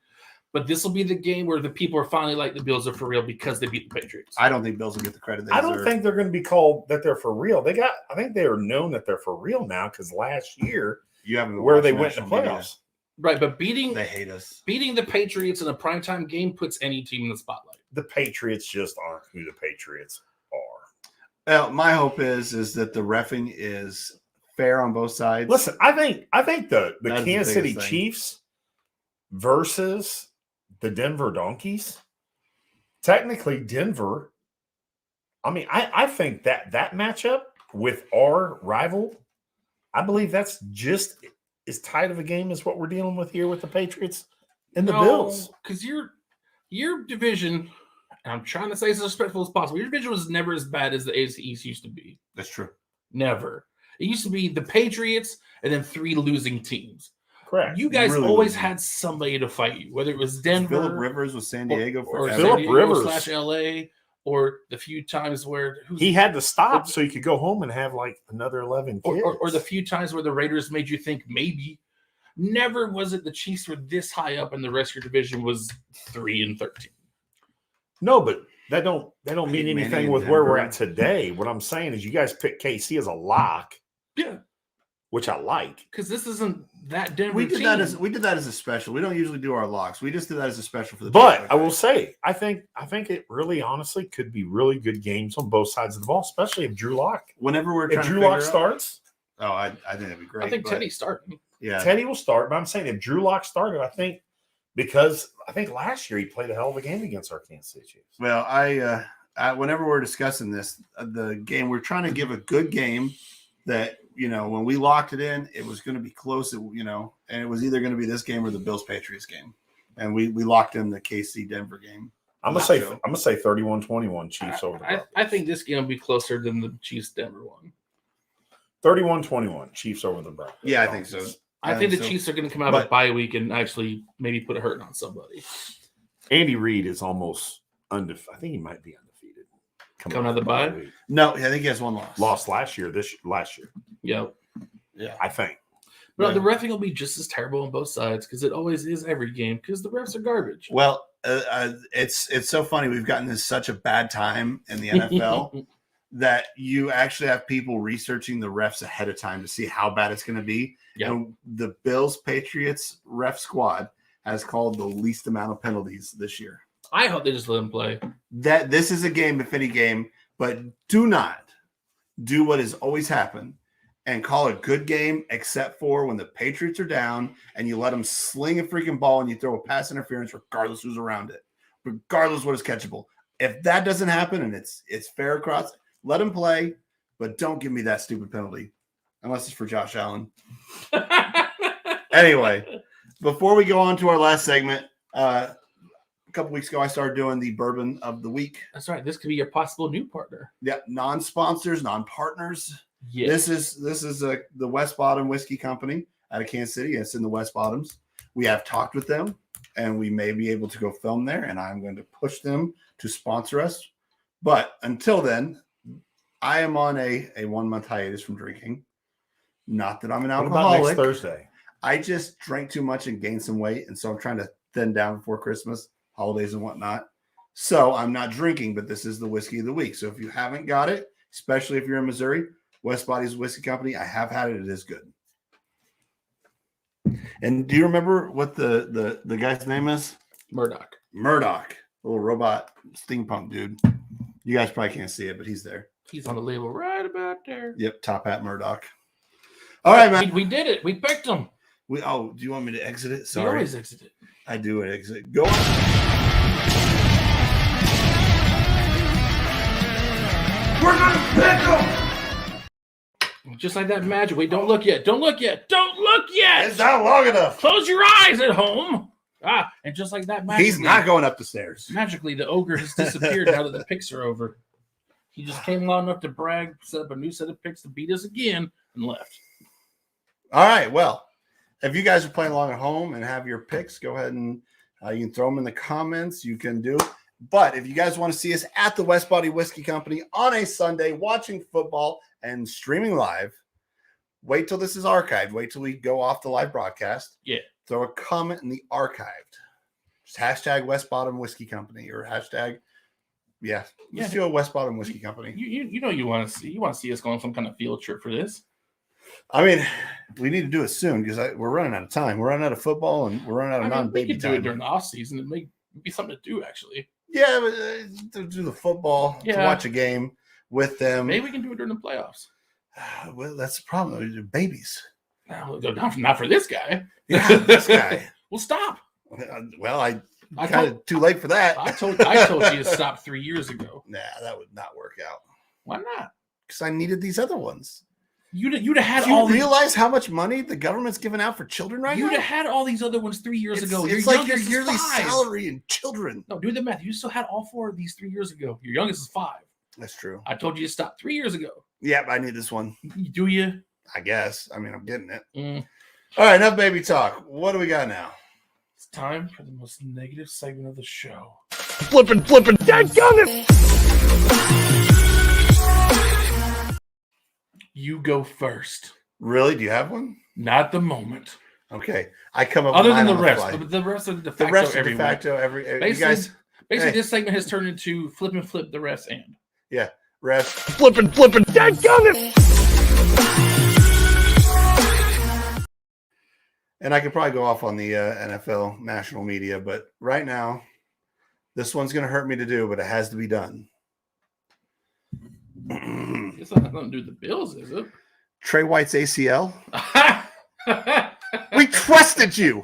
But this will be the game where the people are finally like the Bills are for real because they beat the Patriots. I don't think Bills will get the credit they I deserve. don't think they're going to be called that they're for real. I think they are known that they're for real now because last year you haven't where watched they went in the national media. playoffs. Right, but beating They hate us. the Patriots in a primetime game puts any team in the spotlight. The Patriots just aren't who the Patriots are. Well, my hope is that the reffing is fair on both sides. Listen, I think the That is the Kansas City biggest thing. Chiefs versus the Denver Donkeys. Technically, Denver. I mean, I think that matchup with our rival, I believe that's just as tight of a game as what we're dealing with here with the Patriots and the Bills. Because your division, and I'm trying to say as respectful as possible, your division was never as bad as the AFC East used to be. That's true. Never. It used to be the Patriots and then 3 losing teams. Correct. You guys Really always losing. had somebody to fight you, whether it was Denver, Phillip Rivers with San Diego or forever. Phillip San Diego Rivers. / LA, or the few times where He had to stop so he could go home and have like another 11 kids. or the few times where the Raiders made you think maybe. Never was it the Chiefs were this high up and the rest of your division was 3-13. No, but they don't mean Manning anything and with where we're Denver. at today. What I'm saying is you guys pick KC as a lock, Yeah, which I like. because this isn't that Denver We did team. that as a special. We don't usually do our locks. We just did that as a special for the. But Patriots. I will say, I think it really honestly could be really good games on both sides of the ball, especially if Drew Lock. whenever we're If trying Drew to Lock figure out- starts, oh, I think that'd be great. I think but, Teddy's starting. Yeah, Teddy will start. But I'm saying if Drew Lock started, I think last year he played a hell of a game against our Kansas City Chiefs. Well, I whenever we're discussing this, the game we're trying to give a good game that when we locked it in, it was going to be close. And it was either going to be this game or the Bills Patriots game, and we locked in the KC Denver game. I'm gonna say 31-21 Chiefs over the Broncos. I think this game will be closer than the Chiefs Denver one. 31-21 Chiefs over the Broncos. Yeah, I think so. I think the so. Chiefs are going to come out But- of bye week and actually maybe put a hurting on somebody. Andy Reid is almost undefeated. I think he might be undefeated. Coming out of the bye? week. No, I think he has one loss. Lost last year. Last year, Yeah. I think. But Yeah. the refing will be just as terrible on both sides because it always is every game because the refs are garbage. Well, it's so funny. We've gotten this such a bad time in the NFL that you actually have people researching the refs ahead of time to see how bad it's going to be. Yeah. And the Bills-Patriots ref squad has called the least amount of penalties this year. I hope they just let him play. That this is a game, if any game, but do not do what has always happened and call a good game except for when the Patriots are down and you let them sling a freaking ball and you throw a pass interference regardless who's around it, regardless what is catchable. If that doesn't happen and it's fair across, let them play, but don't give me that stupid penalty unless it's for Josh Allen. Anyway, before we go on to our last segment, a couple weeks ago, I started doing the Bourbon of the Week. That's right. This could be your possible new partner. Yeah, non-sponsors, non-partners. Yeah. This is the West Bottom Whiskey Company out of Kansas City. It's in the West Bottoms. We have talked with them, and we may be able to go film there, and I'm going to push them to sponsor us. But until then, I am on a 1 month hiatus from drinking. Not that I'm an What about alcoholic. next Thursday? I just drank too much and gained some weight, and so I'm trying to thin down before Christmas, holidays and whatnot. So I'm not drinking, but this is the whiskey of the week. So if you haven't got it, especially if you're in Missouri, West Bottoms Whiskey Company, I have had it. It is good. And do you remember what the guy's name is? Murdoch. Murdoch, little robot steampunk dude. You guys probably can't see it, but he's there. He's on the label right about there. Yep, Top Hat Murdoch. All right, man. We did it. We picked him. Do you want me to exit it? We Sorry. always exit it. I do it. Exit. Go on. We're gonna pick them. Just like that magic. Wait, don't look yet. Don't look yet. Don't look yet. It's not long enough. Close your eyes at home. And just like that, magically, He's not going up the stairs. magically, the ogre has disappeared now that the picks are over. He just came long enough to brag, set up a new set of picks to beat us again, and left. All right. Well, if you guys are playing along at home and have your picks, go ahead and you can throw them in the comments. You can do. But if you guys want to see us at the West Body Whiskey Company on a Sunday watching football and streaming live, wait till this is archived. Wait till we go off the live broadcast. Yeah. Throw a comment in the archived. Just hashtag West Bottom Whiskey Company or hashtag, let's do a West Bottom Whiskey Company. You know you want to see us go on some kind of field trip for this. I mean, we need to do it soon because we're running out of time. We're running out of football and we're running out of non-baby we could time. do it during the off season. It may be something to do actually. Yeah, but to do the football, to watch a game with them. Maybe we can do it during the playoffs. Well, that's the problem. They're babies. No, not for this guy. Yeah, this guy. Well, stop. Well, I kind of too late for that. I told you to stop 3 years ago. Nah, that would not work out. Why not? Because I needed these other ones. You'd have had Do you all realize how much money the government's giving out for children right now? You'd have had all these other ones 3 years ago. It's like your yearly salary in children. No, do the math. You still had all 4 of these 3 years ago. Your youngest is 5. That's true. I told you to stop 3 years ago. Yeah, I need this one. Do you? I guess. I mean, I'm getting it. Mm. All right, enough baby talk. What do we got now? It's time for the most negative segment of the show. Flippin' dadgummit. You go first. Really? Do you have one? Not at the moment. Okay. I come up Other with than mine the on rest. fly. The rest are de The facto rest of every de facto week. every you Basically, guys. basically hey. this segment has turned into Flippin' Flip the rest and. Yeah. Rest. Flippin' dadgummit. And I could probably go off on the NFL national media, but right now, this one's going to hurt me to do, but it has to be done. It's not nothing to do with the Bills, is it? Trey White's ACL. We trusted you.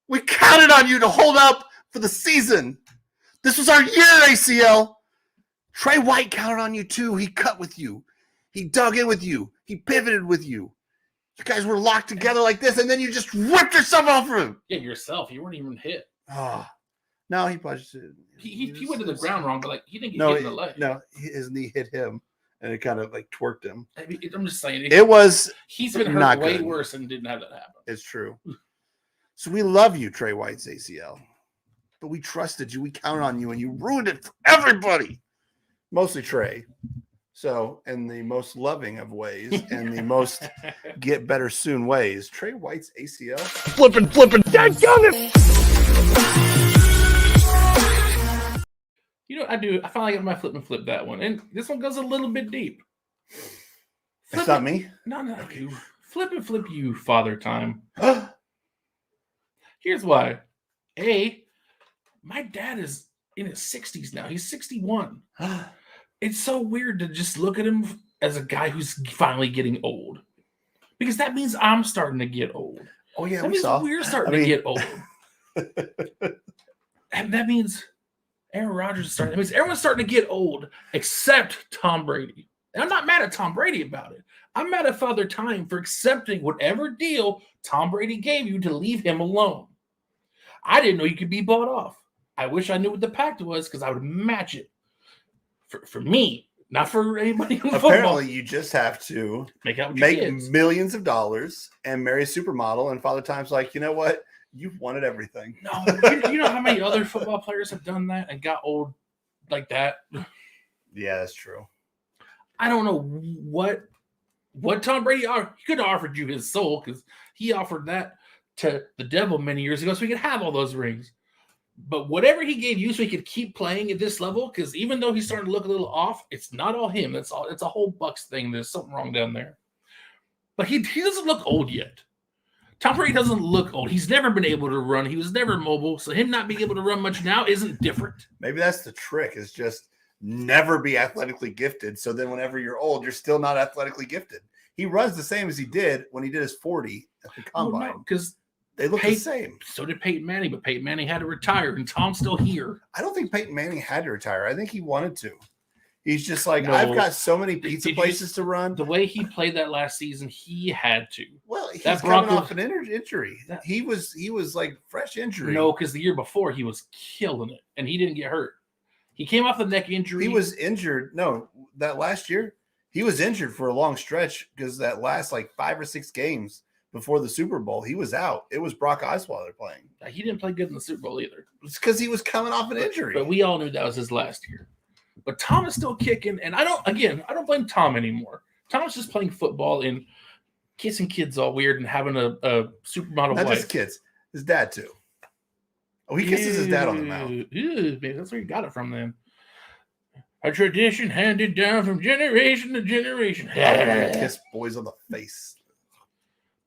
We counted on you to hold up for the season. This was our year, ACL. Trey White counted on you too. He cut with you. He dug in with you. He pivoted with you. You guys were locked together like this, and then you just ripped yourself off of him. Yeah, yourself. You weren't even hit. Oh, no, he punched it. He went to the ground wrong, but like he didn't get No, hit in the leg. no, his knee hit him, and it kind of like twerked him. I mean, I'm just saying. It was. He's been hurt not way good. worse and didn't have that happen. It's true. So we love you, Trey White's ACL, but we trusted you. We counted on you, and you ruined it for everybody. Mostly Trey. So, in the most loving of ways and the most get better soon ways, Trey White's ACL. Flippin' dadgummit. You know, I do. I finally got my Flippin Flip that one. And this one goes a little bit deep. It's not me? No, you. Flippin Flip you, Father Time. Here's why. My dad is in his 60s now. He's 61. It's so weird to just look at him as a guy who's finally getting old. Because that means I'm starting to get old. Oh, yeah, that means we're starting to get old. And that means Aaron Rodgers is starting. That means everyone's starting to get old except Tom Brady. And I'm not mad at Tom Brady about it. I'm mad at Father Time for accepting whatever deal Tom Brady gave you to leave him alone. I didn't know you could be bought off. I wish I knew what the pact was because I would match it for me, not for anybody in football. Apparently, you just have to make millions of dollars and marry a supermodel. And Father Time's like, you know what? You've wanted everything. No, you know how many other football players have done that and got old like that? Yeah, that's true. I don't know what Tom Brady offered. He could have offered you his soul because he offered that to the devil many years ago so he could have all those rings. But whatever he gave you so he could keep playing at this level, because even though he's starting to look a little off, it's not all him. It's a whole Bucks thing. There's something wrong down there. But he doesn't look old yet. Tom Brady doesn't look old. He's never been able to run. He was never mobile. So him not being able to run much now isn't different. Maybe that's the trick, is just never be athletically gifted. So then whenever you're old, you're still not athletically gifted. He runs the same as he did when he did his 40 at the combine. Because they look the same. So did Peyton Manning, but Peyton Manning had to retire, and Tom's still here. I don't think Peyton Manning had to retire. I think he wanted to. He's just like, I've got so many pizza places to run. The way he played that last season, he had to. Well, he's coming off an injury. He was like fresh injury. No, because the year before he was killing it, and he didn't get hurt. He came off a neck injury. He was injured. No, that last year, he was injured for a long stretch because that last like 5 or 6 games before the Super Bowl, he was out. It was Brock Osweiler playing. He didn't play good in the Super Bowl either. It's because he was coming off an injury. But we all knew that was his last year. But Tom is still kicking, and I don't blame Tom anymore. Tom's just playing football and kissing kids all weird and having a supermodel wife. Not just kids, his dad too. Oh, he kisses his dad on the mouth. Maybe that's where he got it from then. A tradition handed down from generation to generation. Kiss boys on the face.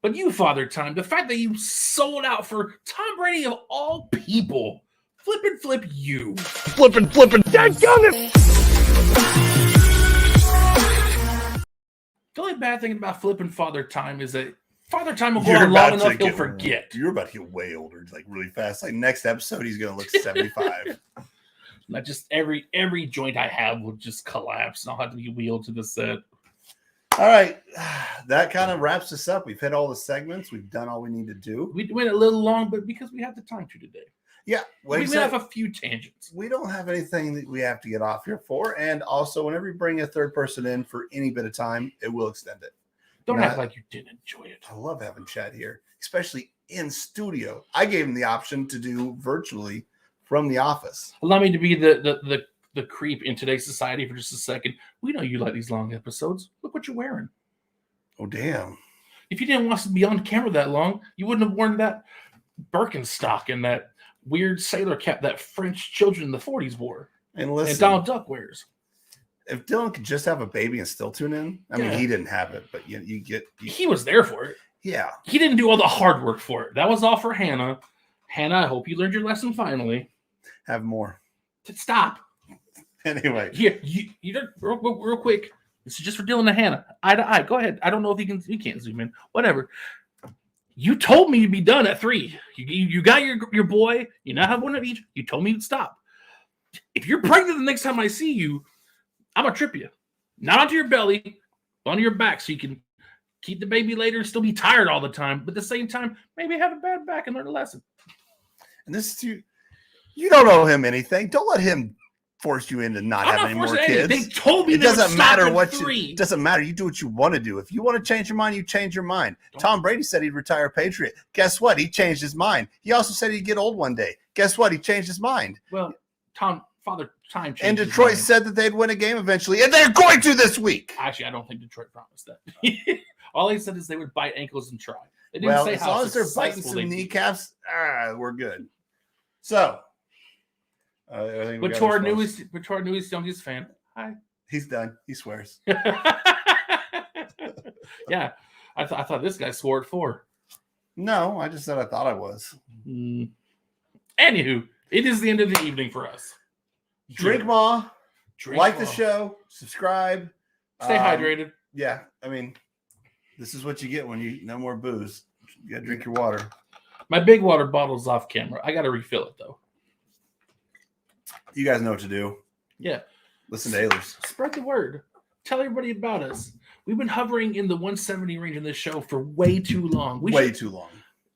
But you, Father Time, the fact that you sold out for Tom Brady of all people, Flippin Flip you. Flippin' dadgummit! The only bad thing about Flippin Father Time is that Father Time will go on long enough, he'll forget. You're about to get way older, like really fast. Like next episode, he's going to look 75. Not just every joint I have will just collapse, and I'll have to be wheeled to the set. All right, that kind of wraps us up. We've hit all the segments. We've done all we need to do. We went a little long, but because we have the time to today. Yeah, we have a few tangents. We don't have anything that we have to get off here for. And also, whenever you bring a third person in for any bit of time, it will extend it. Don't act like you didn't enjoy it. I love having Chad here, especially in studio. I gave him the option to do virtually from the office. Allow me to be the creep in today's society for just a second. We know you like these long episodes. Look what you're wearing. Oh, damn. If you didn't want us to be on camera that long, you wouldn't have worn that Birkenstock and that weird sailor cap that French children in the 40s wore. And listen, and Donald Duck wears. If Dylan could just have a baby and still tune in, I mean, he didn't have it, but you get. He was there for it. Yeah. He didn't do all the hard work for it. That was all for Hannah. Hannah, I hope you learned your lesson finally. Have more. Stop. Anyway. Here, you don't, real quick. This is just for Dylan and Hannah. Eye to eye. Go ahead. I don't know if you can't zoom in. Whatever. You told me to be done at 3. You got your boy. You now have one of each. You told me to stop. If you're pregnant the next time I see you, I'm going to trip you. Not onto your belly, but onto your back so you can keep the baby later and still be tired all the time. But at the same time, maybe have a bad back and learn a lesson. And this is you don't owe him anything. Don't let him force you into not having any more kids. They told me it doesn't matter what 3. It doesn't matter. You do what you want to do. If you want to change your mind, you change your mind. Tom Brady said he'd retire a Patriot. Guess what? He changed his mind. He also said he'd get old one day. Guess what? He changed his mind. Well, Father Time changed. And Detroit said that they'd win a game eventually, and they're going to this week. Actually, I don't think Detroit promised that. All they said is they would bite ankles and try. They didn't say as how long as they're biting some kneecaps, we're good. So, I think But to our newest youngest fan, hi. He's done. He swears. Yeah, I thought this guy swore at 4. No, I just said I thought I was. Anywho, it is the end of the evening for us. Drink more. Drink like more. the show. Subscribe. Stay hydrated. Yeah, I mean, this is what you get when you no more booze. You gotta drink your water. My big water bottle's off camera. I gotta refill it though. You guys know what to do. Yeah. Listen to Ailers. Spread the word. Tell everybody about us. We've been hovering in the 170 range in this show for way too long. Too long.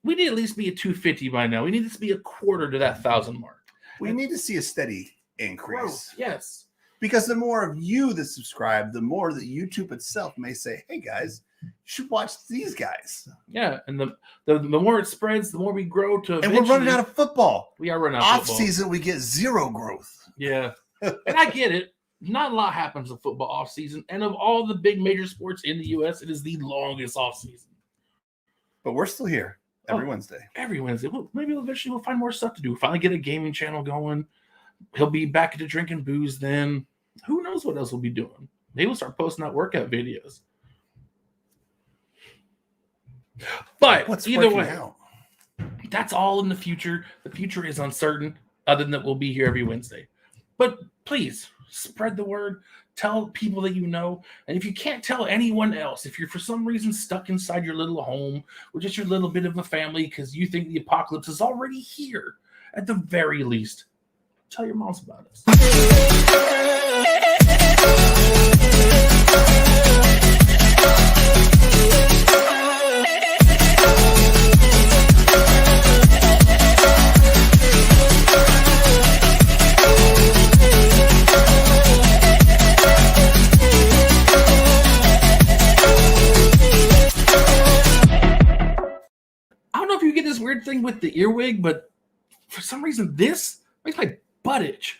We need at least be at 250 by now. We need to be a quarter to that 1,000 mark. We need to see a steady increase. Growth, yes. Because the more of you that subscribe, the more that YouTube itself may say, hey guys, you should watch these guys. Yeah, and the more it spreads, the more we grow to. And we're running out of football. We are running out of Off football. season, we get zero growth. Yeah, and I get it. Not a lot happens in football off season, and of all the big major sports in the U.S., it is the longest off season. But we're still here every Wednesday. Every Wednesday. Well, maybe eventually we'll find more stuff to do. Finally get a gaming channel going. He'll be back into drinking booze then. Who knows what else we'll be doing? Maybe we'll start posting out workout videos. But what's either working way, out? That's all in the future. The future is uncertain, other than that we'll be here every Wednesday. But please spread the word. Tell people that you know. And if you can't tell anyone else, if you're for some reason stuck inside your little home or just your little bit of a family because you think the apocalypse is already here, at the very least, tell your moms about us. I don't know if you get this weird thing with the earwig, but for some reason this makes my butt itch.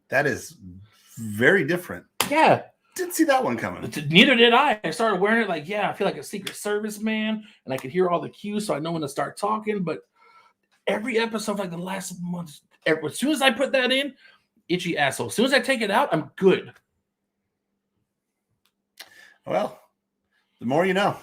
That is very different. Yeah. Didn't see that one coming. Neither did I. I started wearing it like, I feel like a Secret Service man, and I could hear all the cues, so I know when to start talking. But every episode, like the last month, as soon as I put that in, itchy asshole. As soon as I take it out, I'm good. Well, the more you know.